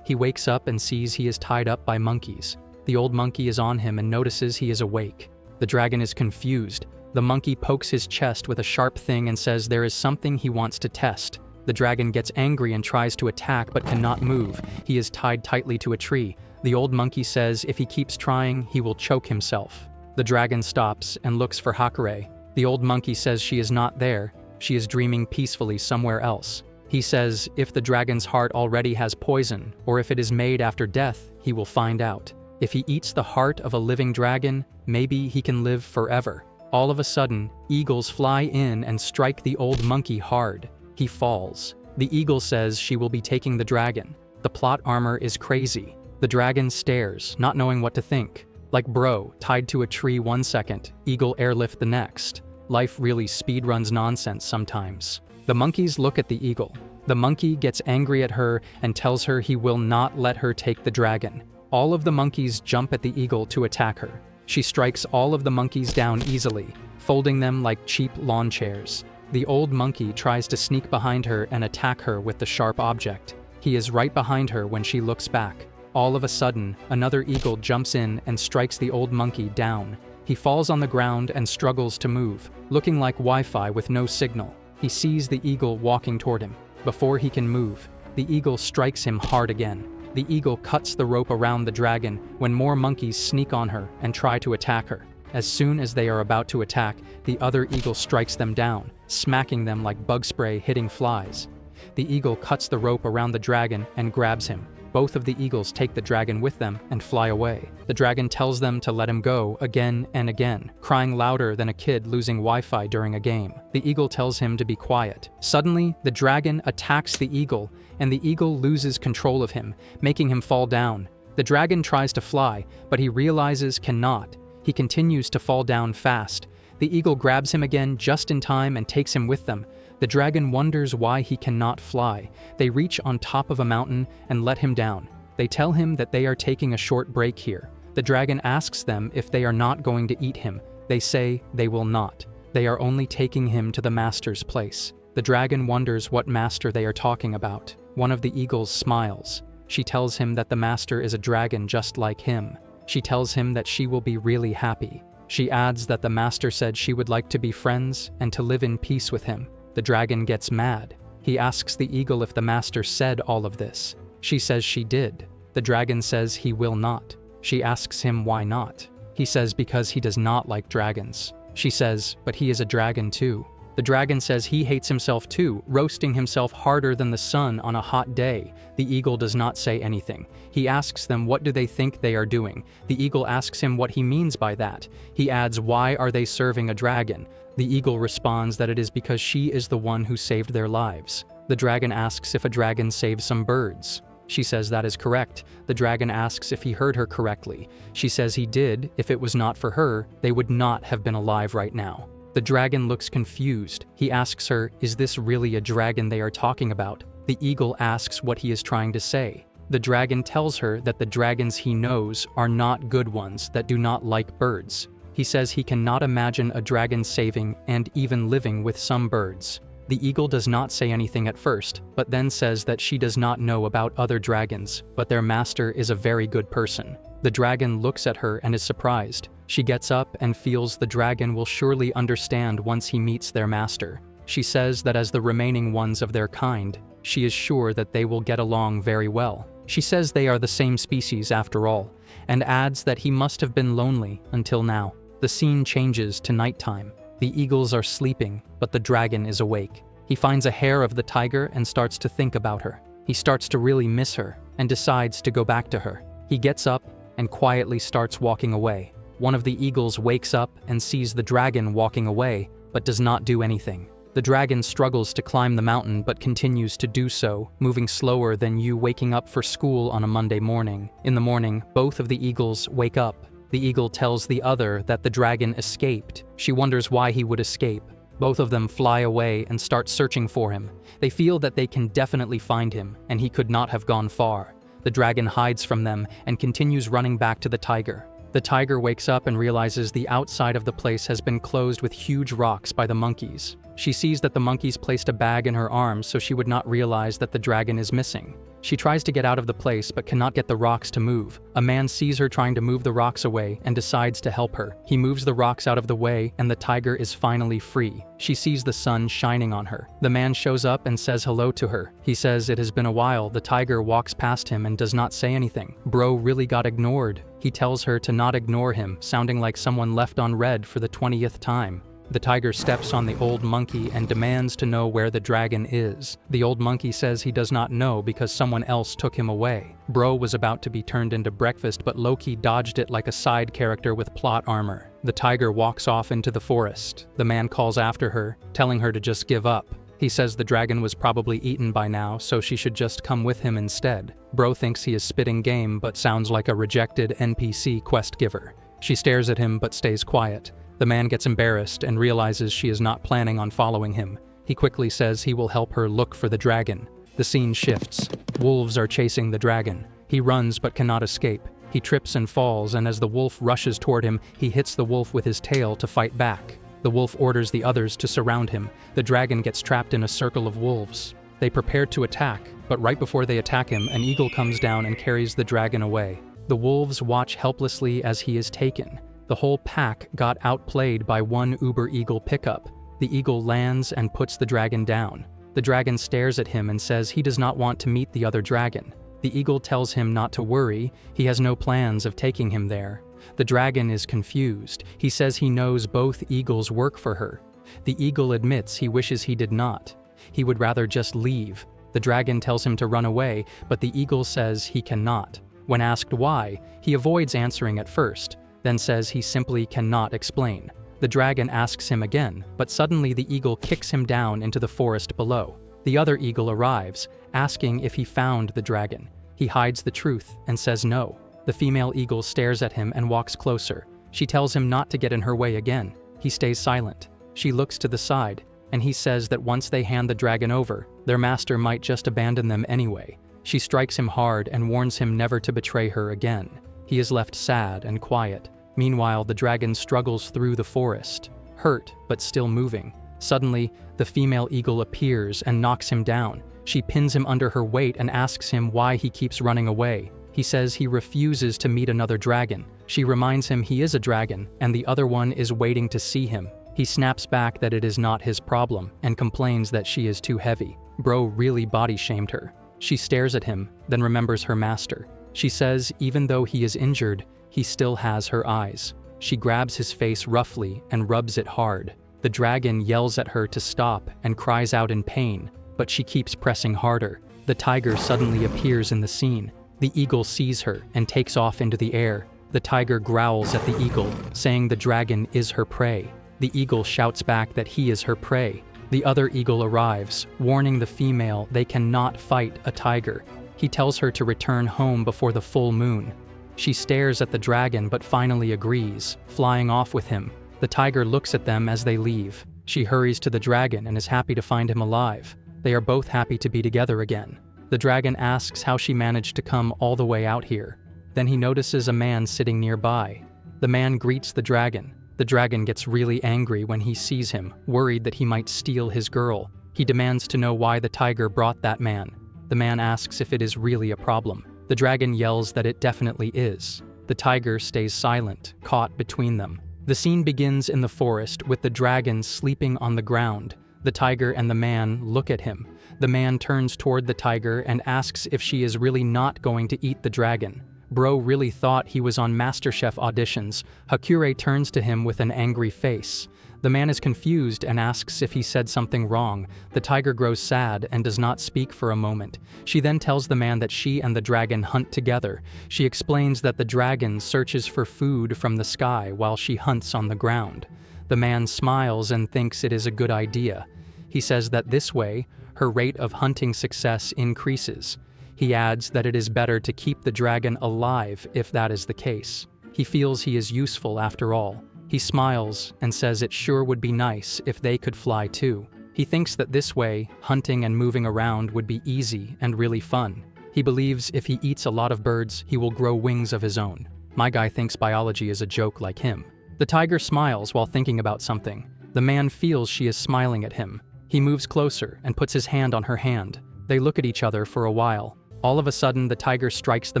He wakes up and sees he is tied up by monkeys. The old monkey is on him and notices he is awake. The dragon is confused. The monkey pokes his chest with a sharp thing and says there is something he wants to test. The dragon gets angry and tries to attack but cannot move. He is tied tightly to a tree. The old monkey says if he keeps trying, he will choke himself. The dragon stops and looks for Hakare. The old monkey says she is not there. She is dreaming peacefully somewhere else. He says if the dragon's heart already has poison, or if it is made after death, he will find out. If he eats the heart of a living dragon, maybe he can live forever. All of a sudden, eagles fly in and strike the old monkey hard. He falls. The eagle says she will be taking the dragon. The plot armor is crazy. The dragon stares, not knowing what to think. Like bro, tied to a tree 1 second, eagle airlift the next. Life really speedruns nonsense sometimes. The monkeys look at the eagle. The monkey gets angry at her and tells her he will not let her take the dragon. All of the monkeys jump at the eagle to attack her. She strikes all of the monkeys down easily, folding them like cheap lawn chairs. The old monkey tries to sneak behind her and attack her with the sharp object. He is right behind her when she looks back. All of a sudden, another eagle jumps in and strikes the old monkey down. He falls on the ground and struggles to move, looking like Wi-Fi with no signal. He sees the eagle walking toward him. Before he can move, the eagle strikes him hard again. The eagle cuts the rope around the dragon when more monkeys sneak on her and try to attack her. As soon as they are about to attack, the other eagle strikes them down, smacking them like bug spray hitting flies. The eagle cuts the rope around the dragon and grabs him. Both of the eagles take the dragon with them and fly away. The dragon tells them to let him go again and again, crying louder than a kid losing Wi-Fi during a game. The eagle tells him to be quiet. Suddenly, the dragon attacks the eagle, and the eagle loses control of him, making him fall down. The dragon tries to fly, but he realizes cannot. He continues to fall down fast. The eagle grabs him again just in time and takes him with them. The dragon wonders why he cannot fly. They reach on top of a mountain and let him down. They tell him that they are taking a short break here. The dragon asks them if they are not going to eat him. They say they will not. They are only taking him to the master's place. The dragon wonders what master they are talking about. One of the eagles smiles. She tells him that the master is a dragon just like him. She tells him that she will be really happy. She adds that the master said she would like to be friends and to live in peace with him. The dragon gets mad. He asks the eagle if the master said all of this. She says she did. The dragon says he will not. She asks him why not. He says because he does not like dragons. She says, but he is a dragon too. The dragon says he hates himself too, roasting himself harder than the sun on a hot day. The eagle does not say anything. He asks them what do they think they are doing. The eagle asks him what he means by that. He adds, why are they serving a dragon? The eagle responds that it is because she is the one who saved their lives. The dragon asks if a dragon saves some birds. She says that is correct. The dragon asks if he heard her correctly. She says he did. If it was not for her, they would not have been alive right now. The dragon looks confused. He asks her, is this really a dragon they are talking about? The eagle asks what he is trying to say. The dragon tells her that the dragons he knows are not good ones that do not like birds. He says he cannot imagine a dragon saving and even living with some birds. The eagle does not say anything at first, but then says that she does not know about other dragons, but their master is a very good person. The dragon looks at her and is surprised. She gets up and feels the dragon will surely understand once he meets their master. She says that as the remaining ones of their kind, she is sure that they will get along very well. She says they are the same species after all, and adds that he must have been lonely until now. The scene changes to nighttime. The eagles are sleeping, but the dragon is awake. He finds a hair of the tiger and starts to think about her. He starts to really miss her and decides to go back to her. He gets up and quietly starts walking away. One of the eagles wakes up and sees the dragon walking away, but does not do anything. The dragon struggles to climb the mountain but continues to do so, moving slower than you waking up for school on a Monday morning. In the morning, both of the eagles wake up. The eagle tells the other that the dragon escaped. She wonders why he would escape. Both of them fly away and start searching for him. They feel that they can definitely find him, and he could not have gone far. The dragon hides from them and continues running back to the tiger. The tiger wakes up and realizes the outside of the place has been closed with huge rocks by the monkeys. She sees that the monkeys placed a bag in her arms so she would not realize that the dragon is missing. She tries to get out of the place but cannot get the rocks to move. A man sees her trying to move the rocks away and decides to help her. He moves the rocks out of the way and the tiger is finally free. She sees the sun shining on her. The man shows up and says hello to her. He says it has been a while. The tiger walks past him and does not say anything. Bro really got ignored. He tells her to not ignore him, sounding like someone left on red for the 20th time. The tiger steps on the old monkey and demands to know where the dragon is. The old monkey says he does not know because someone else took him away. Bro was about to be turned into breakfast, but Loki dodged it like a side character with plot armor. The tiger walks off into the forest. The man calls after her, telling her to just give up. He says the dragon was probably eaten by now, so she should just come with him instead. Bro thinks he is spitting game, but sounds like a rejected NPC quest giver. She stares at him but stays quiet. The man gets embarrassed and realizes she is not planning on following him. He quickly says he will help her look for the dragon. The scene shifts. Wolves are chasing the dragon. He runs but cannot escape. He trips and falls, and as the wolf rushes toward him, he hits the wolf with his tail to fight back. The wolf orders the others to surround him. The dragon gets trapped in a circle of wolves. They prepare to attack, but right before they attack him, an eagle comes down and carries the dragon away. The wolves watch helplessly as he is taken. The whole pack got outplayed by one uber eagle pickup. The eagle lands and puts the dragon down. The dragon stares at him and says he does not want to meet the other dragon. The eagle tells him not to worry, he has no plans of taking him there. The dragon is confused. He says he knows both eagles work for her. The eagle admits he wishes he did not. He would rather just leave. The dragon tells him to run away, but the eagle says he cannot. When asked why, he avoids answering at first, then says he simply cannot explain. The dragon asks him again, but suddenly the eagle kicks him down into the forest below. The other eagle arrives, asking if he found the dragon. He hides the truth and says no. The female eagle stares at him and walks closer. She tells him not to get in her way again. He stays silent. She looks to the side, and he says that once they hand the dragon over, their master might just abandon them anyway. She strikes him hard and warns him never to betray her again. He is left sad and quiet. Meanwhile, the dragon struggles through the forest, hurt but still moving. Suddenly, the female eagle appears and knocks him down. She pins him under her weight and asks him why he keeps running away. He says he refuses to meet another dragon. She reminds him he is a dragon, and the other one is waiting to see him. He snaps back that it is not his problem, and complains that she is too heavy. Bro really body-shamed her. She stares at him, then remembers her master. She says even though he is injured, he still has her eyes. She grabs his face roughly and rubs it hard. The dragon yells at her to stop and cries out in pain, but she keeps pressing harder. The tiger suddenly appears in the scene. The eagle sees her and takes off into the air. The tiger growls at the eagle, saying the dragon is her prey. The eagle shouts back that he is her prey. The other eagle arrives, warning the female they cannot fight a tiger. He tells her to return home before the full moon. She stares at the dragon but finally agrees, flying off with him. The tiger looks at them as they leave. She hurries to the dragon and is happy to find him alive. They are both happy to be together again. The dragon asks how she managed to come all the way out here. Then he notices a man sitting nearby. The man greets the dragon. The dragon gets really angry when he sees him, worried that he might steal his girl. He demands to know why the tiger brought that man. The man asks if it is really a problem. The dragon yells that it definitely is. The tiger stays silent, caught between them. The scene begins in the forest with the dragon sleeping on the ground. The tiger and the man look at him. The man turns toward the tiger and asks if she is really not going to eat the dragon. Bro really thought he was on MasterChef auditions. Hakure turns to him with an angry face. The man is confused and asks if he said something wrong. The tiger grows sad and does not speak for a moment. She then tells the man that she and the dragon hunt together. She explains that the dragon searches for food from the sky while she hunts on the ground. The man smiles and thinks it is a good idea. He says that this way, her rate of hunting success increases. He adds that it is better to keep the dragon alive if that is the case. He feels he is useful after all. He smiles and says it sure would be nice if they could fly too. He thinks that this way, hunting and moving around would be easy and really fun. He believes if he eats a lot of birds, he will grow wings of his own. My guy thinks biology is a joke like him. The tiger smiles while thinking about something. The man feels she is smiling at him. He moves closer and puts his hand on her hand. They look at each other for a while. All of a sudden, the tiger strikes the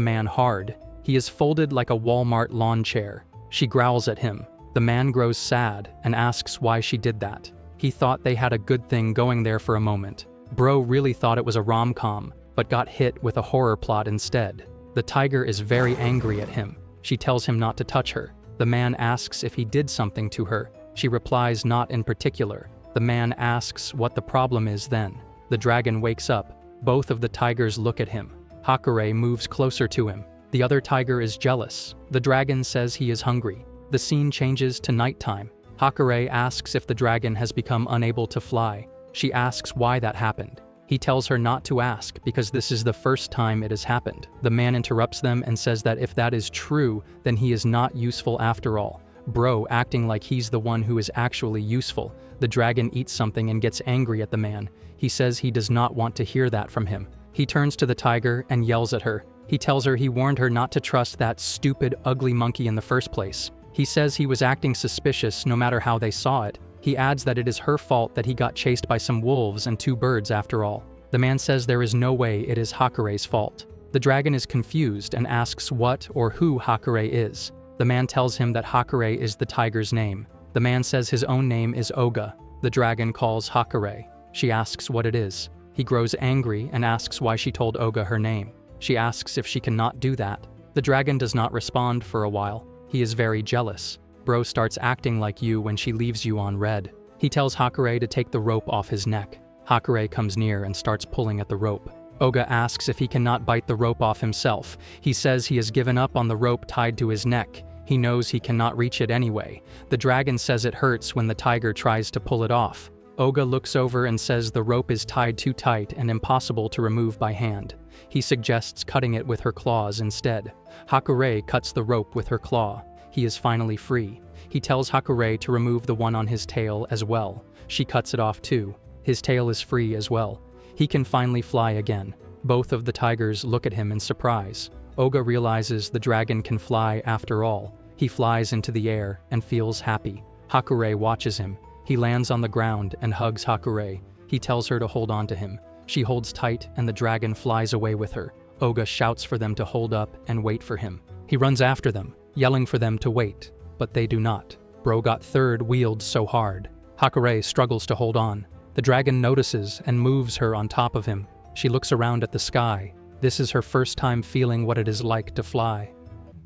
man hard. He is folded like a Walmart lawn chair. She growls at him. The man grows sad and asks why she did that. He thought they had a good thing going there for a moment. Bro really thought it was a rom-com, but got hit with a horror plot instead. The tiger is very angry at him. She tells him not to touch her. The man asks if he did something to her. She replies not in particular. The man asks what the problem is then. The dragon wakes up. Both of the tigers look at him. Hakare moves closer to him. The other tiger is jealous. The dragon says he is hungry. The scene changes to nighttime. Hakare asks if the dragon has become unable to fly. She asks why that happened. He tells her not to ask because this is the first time it has happened. The man interrupts them and says that if that is true, then he is not useful after all. Bro acting like he's the one who is actually useful. The dragon eats something and gets angry at the man. He says he does not want to hear that from him. He turns to the tiger and yells at her. He tells her he warned her not to trust that stupid, ugly monkey in the first place. He says he was acting suspicious no matter how they saw it. He adds that it is her fault that he got chased by some wolves and 2 birds after all. The man says there is no way it is Hakare's fault. The dragon is confused and asks what or who Hakare is. The man tells him that Hakare is the tiger's name. The man says his own name is Oga. The dragon calls Hakare. She asks what it is. He grows angry and asks why she told Oga her name. She asks if she cannot do that. The dragon does not respond for a while. He is very jealous. Bro starts acting like you when she leaves you on red. He tells Hakare to take the rope off his neck. Hakare comes near and starts pulling at the rope. Oga asks if he cannot bite the rope off himself. He says he has given up on the rope tied to his neck. He knows he cannot reach it anyway. The dragon says it hurts when the tiger tries to pull it off. Oga looks over and says the rope is tied too tight and impossible to remove by hand. He suggests cutting it with her claws instead. Hakare cuts the rope with her claw. He is finally free. He tells Hakare to remove the one on his tail as well. She cuts it off too. His tail is free as well. He can finally fly again. Both of the tigers look at him in surprise. Oga realizes the dragon can fly after all. He flies into the air and feels happy. Hakare watches him. He lands on the ground and hugs Hakare. He tells her to hold on to him. She holds tight and the dragon flies away with her. Oga shouts for them to hold up and wait for him. He runs after them, yelling for them to wait, but they do not. Bro got third wheeled so hard. Hakare struggles to hold on. The dragon notices and moves her on top of him. She looks around at the sky. This is her first time feeling what it is like to fly.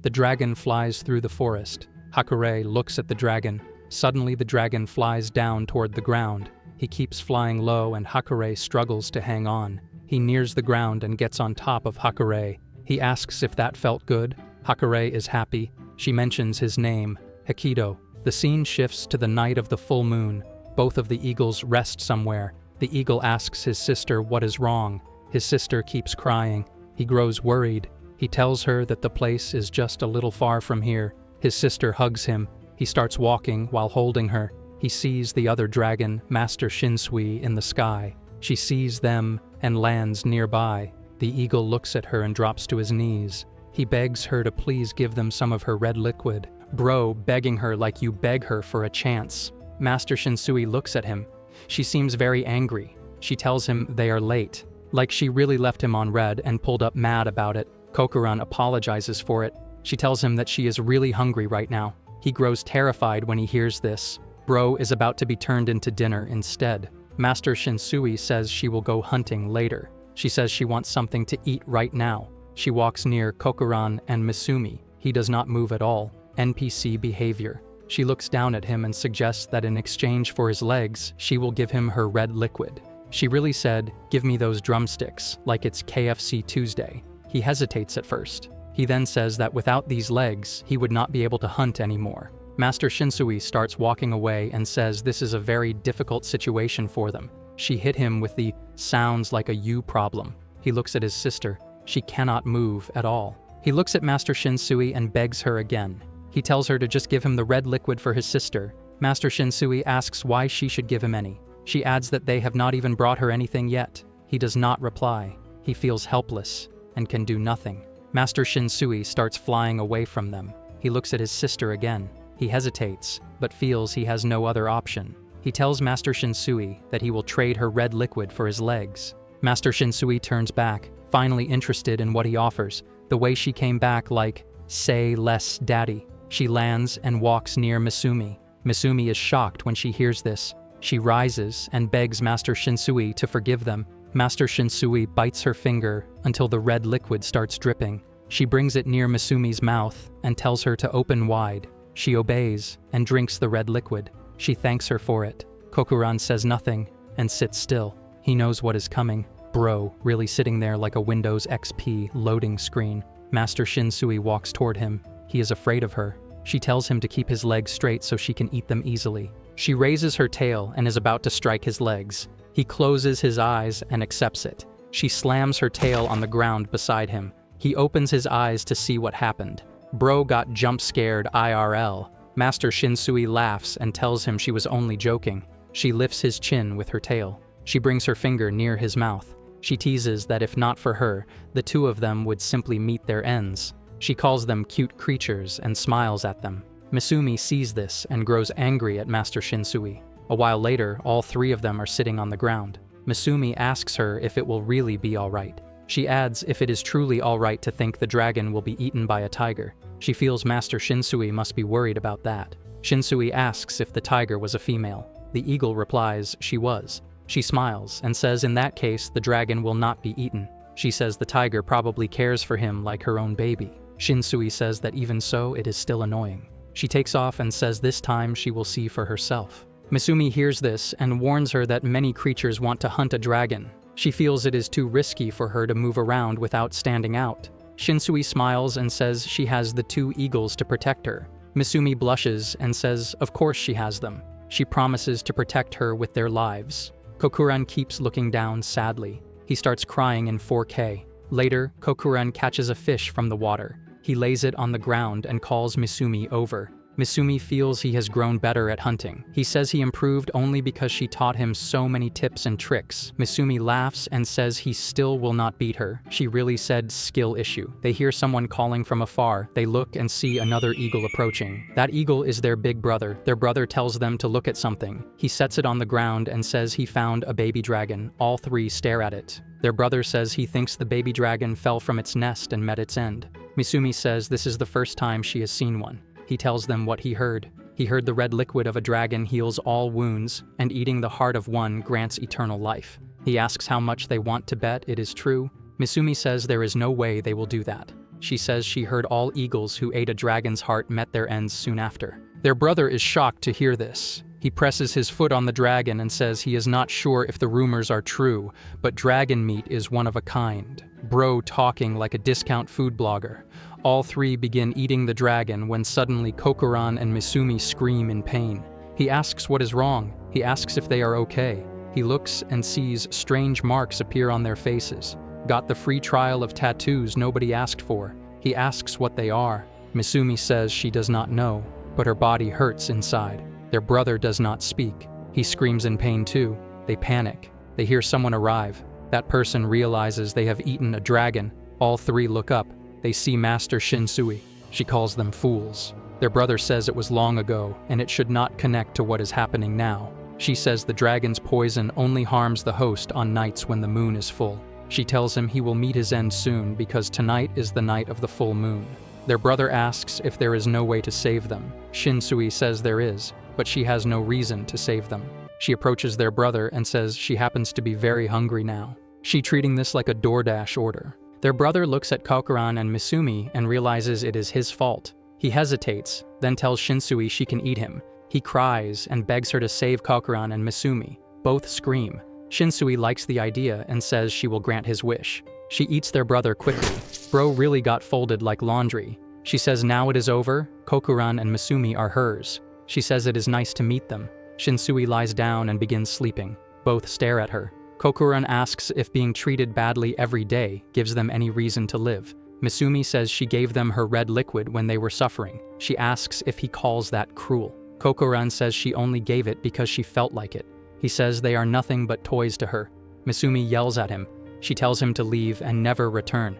The dragon flies through the forest. Hakare looks at the dragon. Suddenly the dragon flies down toward the ground. He keeps flying low and Hakare struggles to hang on. He nears the ground and gets on top of Hakare. He asks if that felt good. Hakare is happy. She mentions his name, Hekido. The scene shifts to the night of the full moon. Both of the eagles rest somewhere. The eagle asks his sister what is wrong. His sister keeps crying. He grows worried. He tells her that the place is just a little far from here. His sister hugs him. He starts walking while holding her. He sees the other dragon, Master Shinsui, in the sky. She sees them and lands nearby. The eagle looks at her and drops to his knees. He begs her to please give them some of her red liquid. Bro begging her like you beg her for a chance. Master Shinsui looks at him. She seems very angry. She tells him they are late. Like she really left him on red and pulled up mad about it. Kokuran apologizes for it. She tells him that she is really hungry right now. He grows terrified when he hears this. Bro is about to be turned into dinner instead. Master Shinsui says she will go hunting later. She says she wants something to eat right now. She walks near Kokuran and Misumi. He does not move at all. NPC behavior. She looks down at him and suggests that in exchange for his legs, she will give him her red liquid. She really said, "Give me those drumsticks," like it's KFC Tuesday. He hesitates at first. He then says that without these legs, he would not be able to hunt anymore. Master Shinsui starts walking away and says this is a very difficult situation for them. She hit him with the "sounds like a you" problem. He looks at his sister. She cannot move at all. He looks at Master Shinsui and begs her again. He tells her to just give him the red liquid for his sister. Master Shinsui asks why she should give him any. She adds that they have not even brought her anything yet. He does not reply. He feels helpless, and can do nothing. Master Shinsui starts flying away from them. He looks at his sister again. He hesitates, but feels he has no other option. He tells Master Shinsui that he will trade her red liquid for his legs. Master Shinsui turns back, finally interested in what he offers, the way she came back like, "Say less, daddy." She lands and walks near Misumi. Misumi is shocked when she hears this. She rises and begs Master Shinsui to forgive them. Master Shinsui bites her finger until the red liquid starts dripping. She brings it near Misumi's mouth and tells her to open wide. She obeys and drinks the red liquid. She thanks her for it. Kokuran says nothing and sits still. He knows what is coming. Bro, really sitting there like a Windows XP loading screen. Master Shinsui walks toward him. He is afraid of her. She tells him to keep his legs straight so she can eat them easily. She raises her tail and is about to strike his legs. He closes his eyes and accepts it. She slams her tail on the ground beside him. He opens his eyes to see what happened. Bro got jump scared IRL. Master Shinsui laughs and tells him she was only joking. She lifts his chin with her tail. She brings her finger near his mouth. She teases that if not for her, the two of them would simply meet their ends. She calls them cute creatures and smiles at them. Misumi sees this and grows angry at Master Shinsui. A while later, all three of them are sitting on the ground. Misumi asks her if it will really be alright. She adds if it is truly alright to think the dragon will be eaten by a tiger. She feels Master Shinsui must be worried about that. Shinsui asks if the tiger was a female. The eagle replies she was. She smiles and says in that case the dragon will not be eaten. She says the tiger probably cares for him like her own baby. Shinsui says that even so, it is still annoying. She takes off and says this time she will see for herself. Misumi hears this and warns her that many creatures want to hunt a dragon. She feels it is too risky for her to move around without standing out. Shinsui smiles and says she has the two eagles to protect her. Misumi blushes and says of course she has them. She promises to protect her with their lives. Kokuran keeps looking down sadly. He starts crying in 4K. Later, Kokuran catches a fish from the water. He lays it on the ground and calls Misumi over. Misumi feels he has grown better at hunting. He says he improved only because she taught him so many tips and tricks. Misumi laughs and says he still will not beat her. She really said skill issue. They hear someone calling from afar. They look and see another eagle approaching. That eagle is their big brother. Their brother tells them to look at something. He sets it on the ground and says he found a baby dragon. All three stare at it. Their brother says he thinks the baby dragon fell from its nest and met its end. Misumi says this is the first time she has seen one. He tells them what he heard. He heard the red liquid of a dragon heals all wounds, and eating the heart of one grants eternal life. He asks how much they want to bet it is true. Misumi says there is no way they will do that. She says she heard all eagles who ate a dragon's heart met their ends soon after. Their brother is shocked to hear this. He presses his foot on the dragon and says he is not sure if the rumors are true, but dragon meat is one of a kind. Bro talking like a discount food blogger. All three begin eating the dragon when suddenly Kokuran and Misumi scream in pain. He asks what is wrong. He asks if they are okay. He looks and sees strange marks appear on their faces. Got the free trial of tattoos nobody asked for. He asks what they are. Misumi says she does not know, but her body hurts inside. Their brother does not speak. He screams in pain too. They panic. They hear someone arrive. That person realizes they have eaten a dragon. All three look up. They see Master Shinsui. She calls them fools. Their brother says it was long ago, and it should not connect to what is happening now. She says the dragon's poison only harms the host on nights when the moon is full. She tells him he will meet his end soon because tonight is the night of the full moon. Their brother asks if there is no way to save them. Shinsui says there is, but she has no reason to save them. She approaches their brother and says she happens to be very hungry now. She treating this like a DoorDash order. Their brother looks at Kokuran and Misumi and realizes it is his fault. He hesitates, then tells Shinsui she can eat him. He cries and begs her to save Kokuran and Misumi. Both scream. Shinsui likes the idea and says she will grant his wish. She eats their brother quickly. Bro really got folded like laundry. She says now it is over, Kokuran and Misumi are hers. She says it is nice to meet them. Shinsui lies down and begins sleeping. Both stare at her. Kokuran asks if being treated badly every day gives them any reason to live. Misumi says she gave them her red liquid when they were suffering. She asks if he calls that cruel. Kokuran says she only gave it because she felt like it. He says they are nothing but toys to her. Misumi yells at him. She tells him to leave and never return.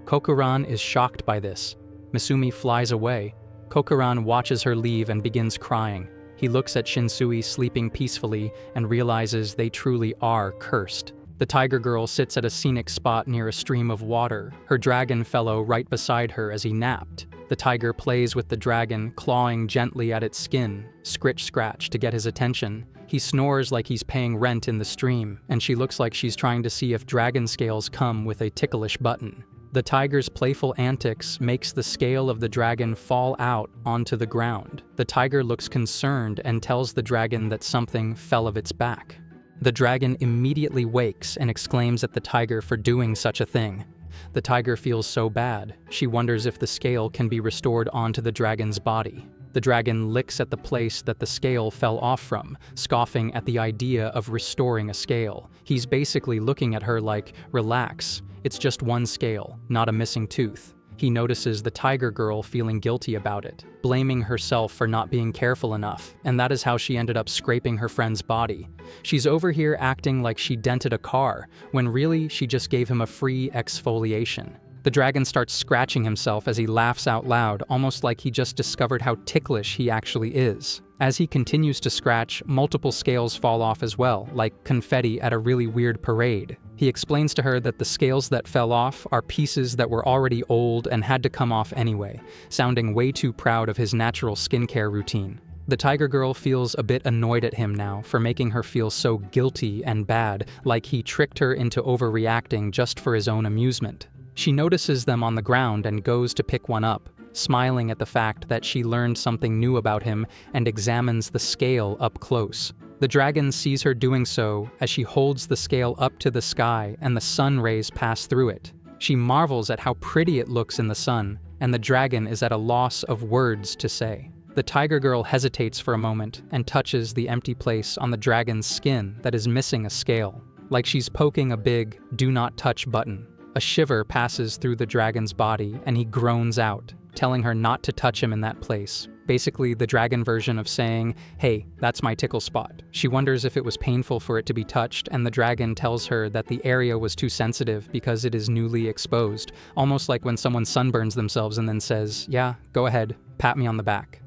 Kokuran is shocked by this. Misumi flies away. Kokuran watches her leave and begins crying. He looks at Shinsui sleeping peacefully and realizes they truly are cursed. The tiger girl sits at a scenic spot near a stream of water, her dragon fellow right beside her as he napped. The tiger plays with the dragon, clawing gently at its skin, scratch to get his attention. He snores like he's paying rent in the stream, and she looks like she's trying to see if dragon scales come with a ticklish button. The tiger's playful antics makes the scale of the dragon fall out onto the ground. The tiger looks concerned and tells the dragon that something fell of its back. The dragon immediately wakes and exclaims at the tiger for doing such a thing. The tiger feels so bad, she wonders if the scale can be restored onto the dragon's body. The dragon licks at the place that the scale fell off from, scoffing at the idea of restoring a scale. He's basically looking at her like, relax, it's just one scale, not a missing tooth. He notices the tiger girl feeling guilty about it, blaming herself for not being careful enough, and that is how she ended up scraping her friend's body. She's over here acting like she dented a car, when really she just gave him a free exfoliation. The dragon starts scratching himself as he laughs out loud, almost like he just discovered how ticklish he actually is. As he continues to scratch, multiple scales fall off as well, like confetti at a really weird parade. He explains to her that the scales that fell off are pieces that were already old and had to come off anyway, sounding way too proud of his natural skincare routine. The tiger girl feels a bit annoyed at him now for making her feel so guilty and bad, like he tricked her into overreacting just for his own amusement. She notices them on the ground and goes to pick one up, smiling at the fact that she learned something new about him and examines the scale up close. The dragon sees her doing so as she holds the scale up to the sky and the sun rays pass through it. She marvels at how pretty it looks in the sun, and the dragon is at a loss of words to say. The tiger girl hesitates for a moment and touches the empty place on the dragon's skin that is missing a scale, like she's poking a big "do not touch" button. A shiver passes through the dragon's body and he groans out, telling her not to touch him in that place. Basically the dragon version of saying, "Hey, that's my tickle spot." She wonders if it was painful for it to be touched, and the dragon tells her that the area was too sensitive because it is newly exposed, almost like when someone sunburns themselves and then says, "Yeah, go ahead, pat me on the back."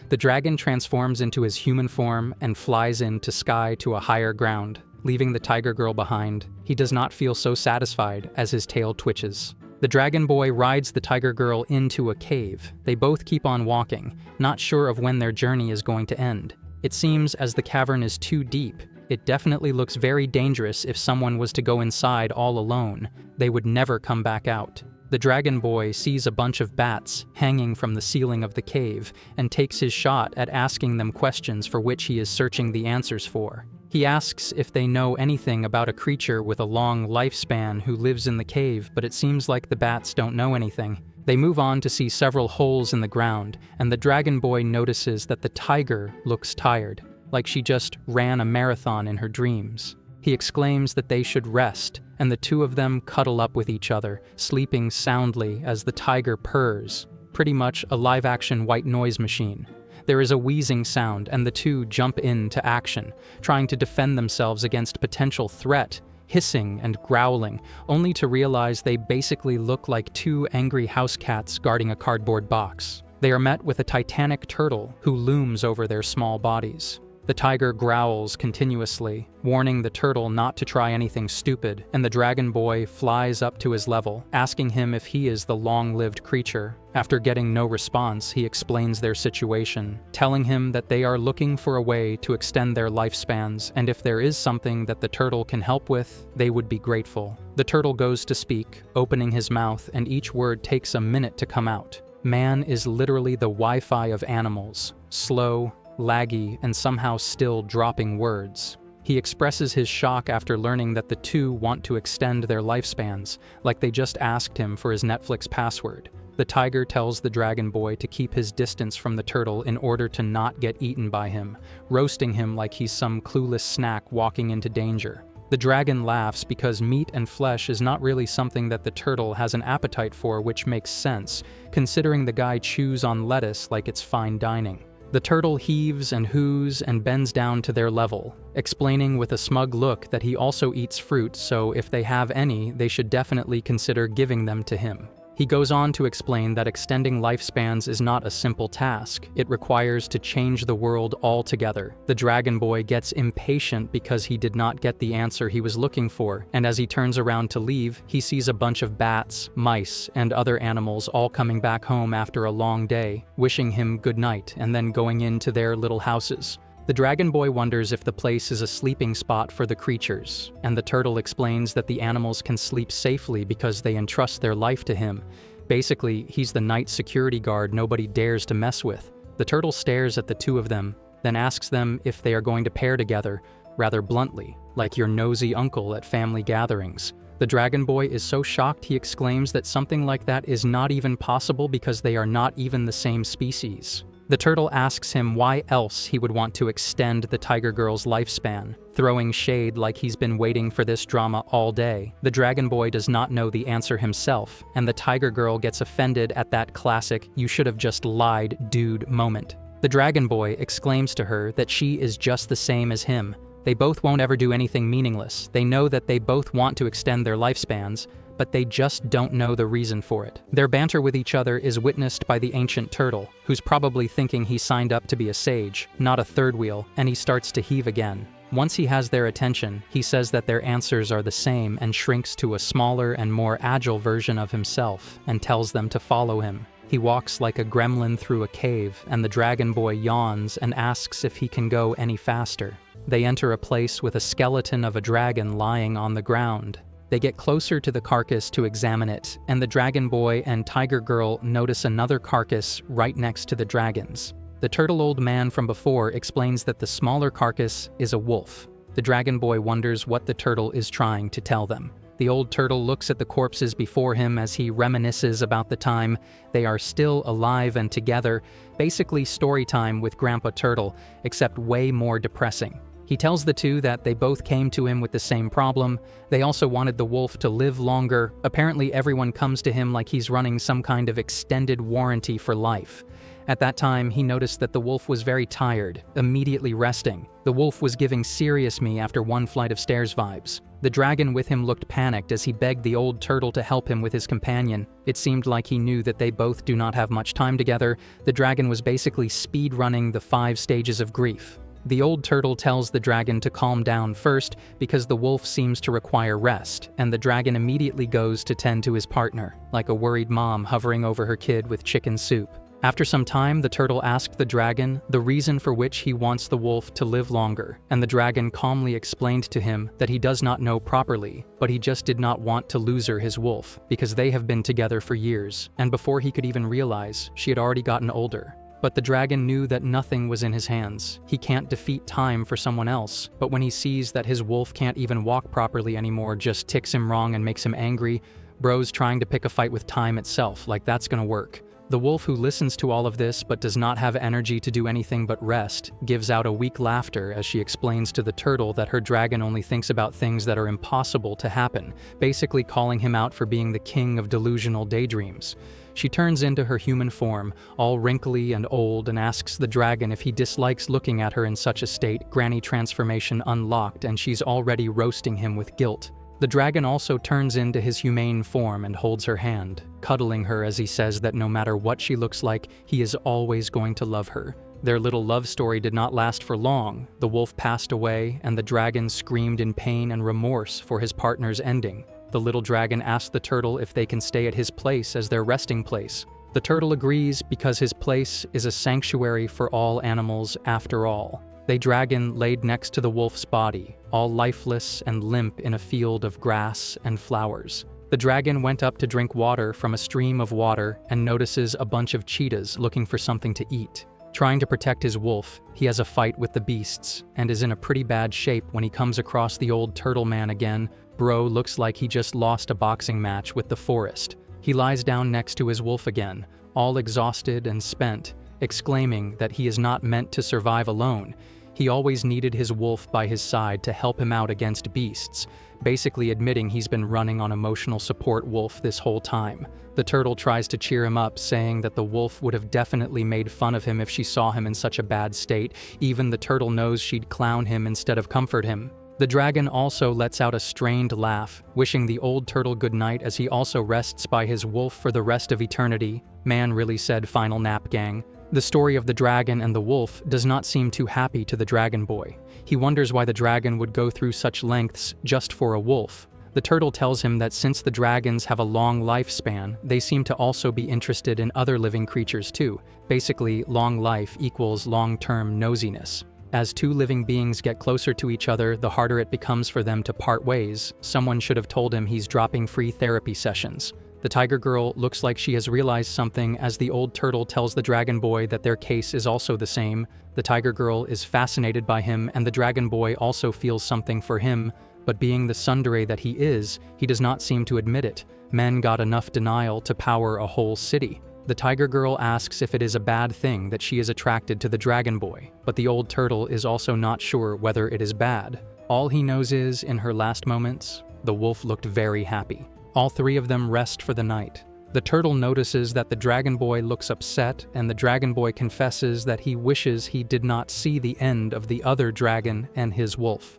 The dragon transforms into his human form and flies into sky to a higher ground, leaving the tiger girl behind. He does not feel so satisfied as his tail twitches. The dragon boy rides the tiger girl into a cave. They both keep on walking, not sure of when their journey is going to end. It seems as the cavern is too deep. It definitely looks very dangerous if someone was to go inside all alone. They would never come back out. The dragon boy sees a bunch of bats hanging from the ceiling of the cave and takes his shot at asking them questions for which he is searching the answers for. He asks if they know anything about a creature with a long lifespan who lives in the cave, but it seems like the bats don't know anything. They move on to see several holes in the ground, and the dragon boy notices that the tiger looks tired, like she just ran a marathon in her dreams. He exclaims that they should rest, and the two of them cuddle up with each other, sleeping soundly as the tiger purrs, pretty much a live-action white noise machine. There is a wheezing sound, and the two jump into action, trying to defend themselves against potential threat, hissing and growling, only to realize they basically look like two angry house cats guarding a cardboard box. They are met with a titanic turtle who looms over their small bodies. The tiger growls continuously, warning the turtle not to try anything stupid, and the dragon boy flies up to his level, asking him if he is the long-lived creature. After getting no response, he explains their situation, telling him that they are looking for a way to extend their lifespans, and if there is something that the turtle can help with, they would be grateful. The turtle goes to speak, opening his mouth, and each word takes a minute to come out. Man is literally the Wi-Fi of animals, slow, laggy, and somehow still dropping words. He expresses his shock after learning that the two want to extend their lifespans, like they just asked him for his Netflix password. The tiger tells the dragon boy to keep his distance from the turtle in order to not get eaten by him, roasting him like he's some clueless snack walking into danger. The dragon laughs because meat and flesh is not really something that the turtle has an appetite for, which makes sense, considering the guy chews on lettuce like it's fine dining. The turtle heaves and hoos and bends down to their level, explaining with a smug look that he also eats fruit, so if they have any, they should definitely consider giving them to him. He goes on to explain that extending lifespans is not a simple task. It requires to change the world altogether. The dragon boy gets impatient because he did not get the answer he was looking for, and as he turns around to leave, he sees a bunch of bats, mice, and other animals all coming back home after a long day, wishing him good night and then going into their little houses. The dragon boy wonders if the place is a sleeping spot for the creatures, and the turtle explains that the animals can sleep safely because they entrust their life to him. Basically, he's the night security guard nobody dares to mess with. The turtle stares at the two of them, then asks them if they are going to pair together, rather bluntly, like your nosy uncle at family gatherings. The dragon boy is so shocked he exclaims that something like that is not even possible because they are not even the same species. The turtle asks him why else he would want to extend the tiger girl's lifespan, throwing shade like he's been waiting for this drama all day. The dragon boy does not know the answer himself, and the tiger girl gets offended at that classic "you should have just lied, dude" moment. The dragon boy exclaims to her that she is just the same as him. They both won't ever do anything meaningless. They know that they both want to extend their lifespans, but they just don't know the reason for it. Their banter with each other is witnessed by the ancient turtle, who's probably thinking he signed up to be a sage, not a third wheel, and he starts to heave again. Once he has their attention, he says that their answers are the same and shrinks to a smaller and more agile version of himself and tells them to follow him. He walks like a gremlin through a cave, and the dragon boy yawns and asks if he can go any faster. They enter a place with a skeleton of a dragon lying on the ground. They get closer to the carcass to examine it, and the dragon boy and tiger girl notice another carcass right next to the dragon's. The turtle old man from before explains that the smaller carcass is a wolf. The dragon boy wonders what the turtle is trying to tell them. The old turtle looks at the corpses before him as he reminisces about the time they are still alive and together, basically story time with Grandpa Turtle, except way more depressing. He tells the two that they both came to him with the same problem. They also wanted the wolf to live longer. Apparently everyone comes to him like he's running some kind of extended warranty for life. At that time, he noticed that the wolf was very tired, immediately resting. The wolf was giving serious me after one flight of stairs vibes. The dragon with him looked panicked as he begged the old turtle to help him with his companion. It seemed like he knew that they both do not have much time together. The dragon was basically speed running the 5 stages of grief. The old turtle tells the dragon to calm down first because the wolf seems to require rest, and the dragon immediately goes to tend to his partner, like a worried mom hovering over her kid with chicken soup. After some time, the turtle asked the dragon the reason for which he wants the wolf to live longer, and the dragon calmly explained to him that he does not know properly, but he just did not want to lose her, his wolf, because they have been together for years, and before he could even realize, she had already gotten older. But the dragon knew that nothing was in his hands. He can't defeat time for someone else, but when he sees that his wolf can't even walk properly anymore, just ticks him wrong and makes him angry, bro's trying to pick a fight with time itself, like that's gonna work. The wolf, who listens to all of this but does not have energy to do anything but rest, gives out a weak laughter as she explains to the turtle that her dragon only thinks about things that are impossible to happen, basically calling him out for being the king of delusional daydreams. She turns into her human form, all wrinkly and old, and asks the dragon if he dislikes looking at her in such a state. Granny transformation unlocked, and she's already roasting him with guilt. The dragon also turns into his humane form and holds her hand, cuddling her as he says that no matter what she looks like, he is always going to love her. Their little love story did not last for long. The wolf passed away, and the dragon screamed in pain and remorse for his partner's ending. The little dragon asked the turtle if they can stay at his place as their resting place. The turtle agrees because his place is a sanctuary for all animals after all. The dragon laid next to the wolf's body, all lifeless and limp in a field of grass and flowers. The dragon went up to drink water from a stream of water and notices a bunch of cheetahs looking for something to eat. Trying to protect his wolf, he has a fight with the beasts and is in a pretty bad shape when he comes across the old turtle man again. Bro looks like he just lost a boxing match with the forest. He lies down next to his wolf again, all exhausted and spent, exclaiming that he is not meant to survive alone. He always needed his wolf by his side to help him out against beasts, basically admitting he's been running on emotional support wolf this whole time. The turtle tries to cheer him up, saying that the wolf would have definitely made fun of him if she saw him in such a bad state. Even the turtle knows she'd clown him instead of comfort him. The dragon also lets out a strained laugh, wishing the old turtle good night as he also rests by his wolf for the rest of eternity. Man really said final nap, gang. The story of the dragon and the wolf does not seem too happy to the dragon boy. He wonders why the dragon would go through such lengths just for a wolf. The turtle tells him that since the dragons have a long lifespan, they seem to also be interested in other living creatures too. Basically, long life equals long-term nosiness. As two living beings get closer to each other, the harder it becomes for them to part ways. Someone should have told him he's dropping free therapy sessions. The tiger girl looks like she has realized something as the old turtle tells the dragon boy that their case is also the same. The tiger girl is fascinated by him and the dragon boy also feels something for him, but being the tsundere that he is, he does not seem to admit it. Men got enough denial to power a whole city. The tiger girl asks if it is a bad thing that she is attracted to the dragon boy, but the old turtle is also not sure whether it is bad. All he knows is, in her last moments, the wolf looked very happy. All three of them rest for the night. The turtle notices that the dragon boy looks upset, and the dragon boy confesses that he wishes he did not see the end of the other dragon and his wolf.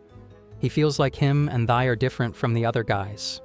He feels like him and they are different from the other guys.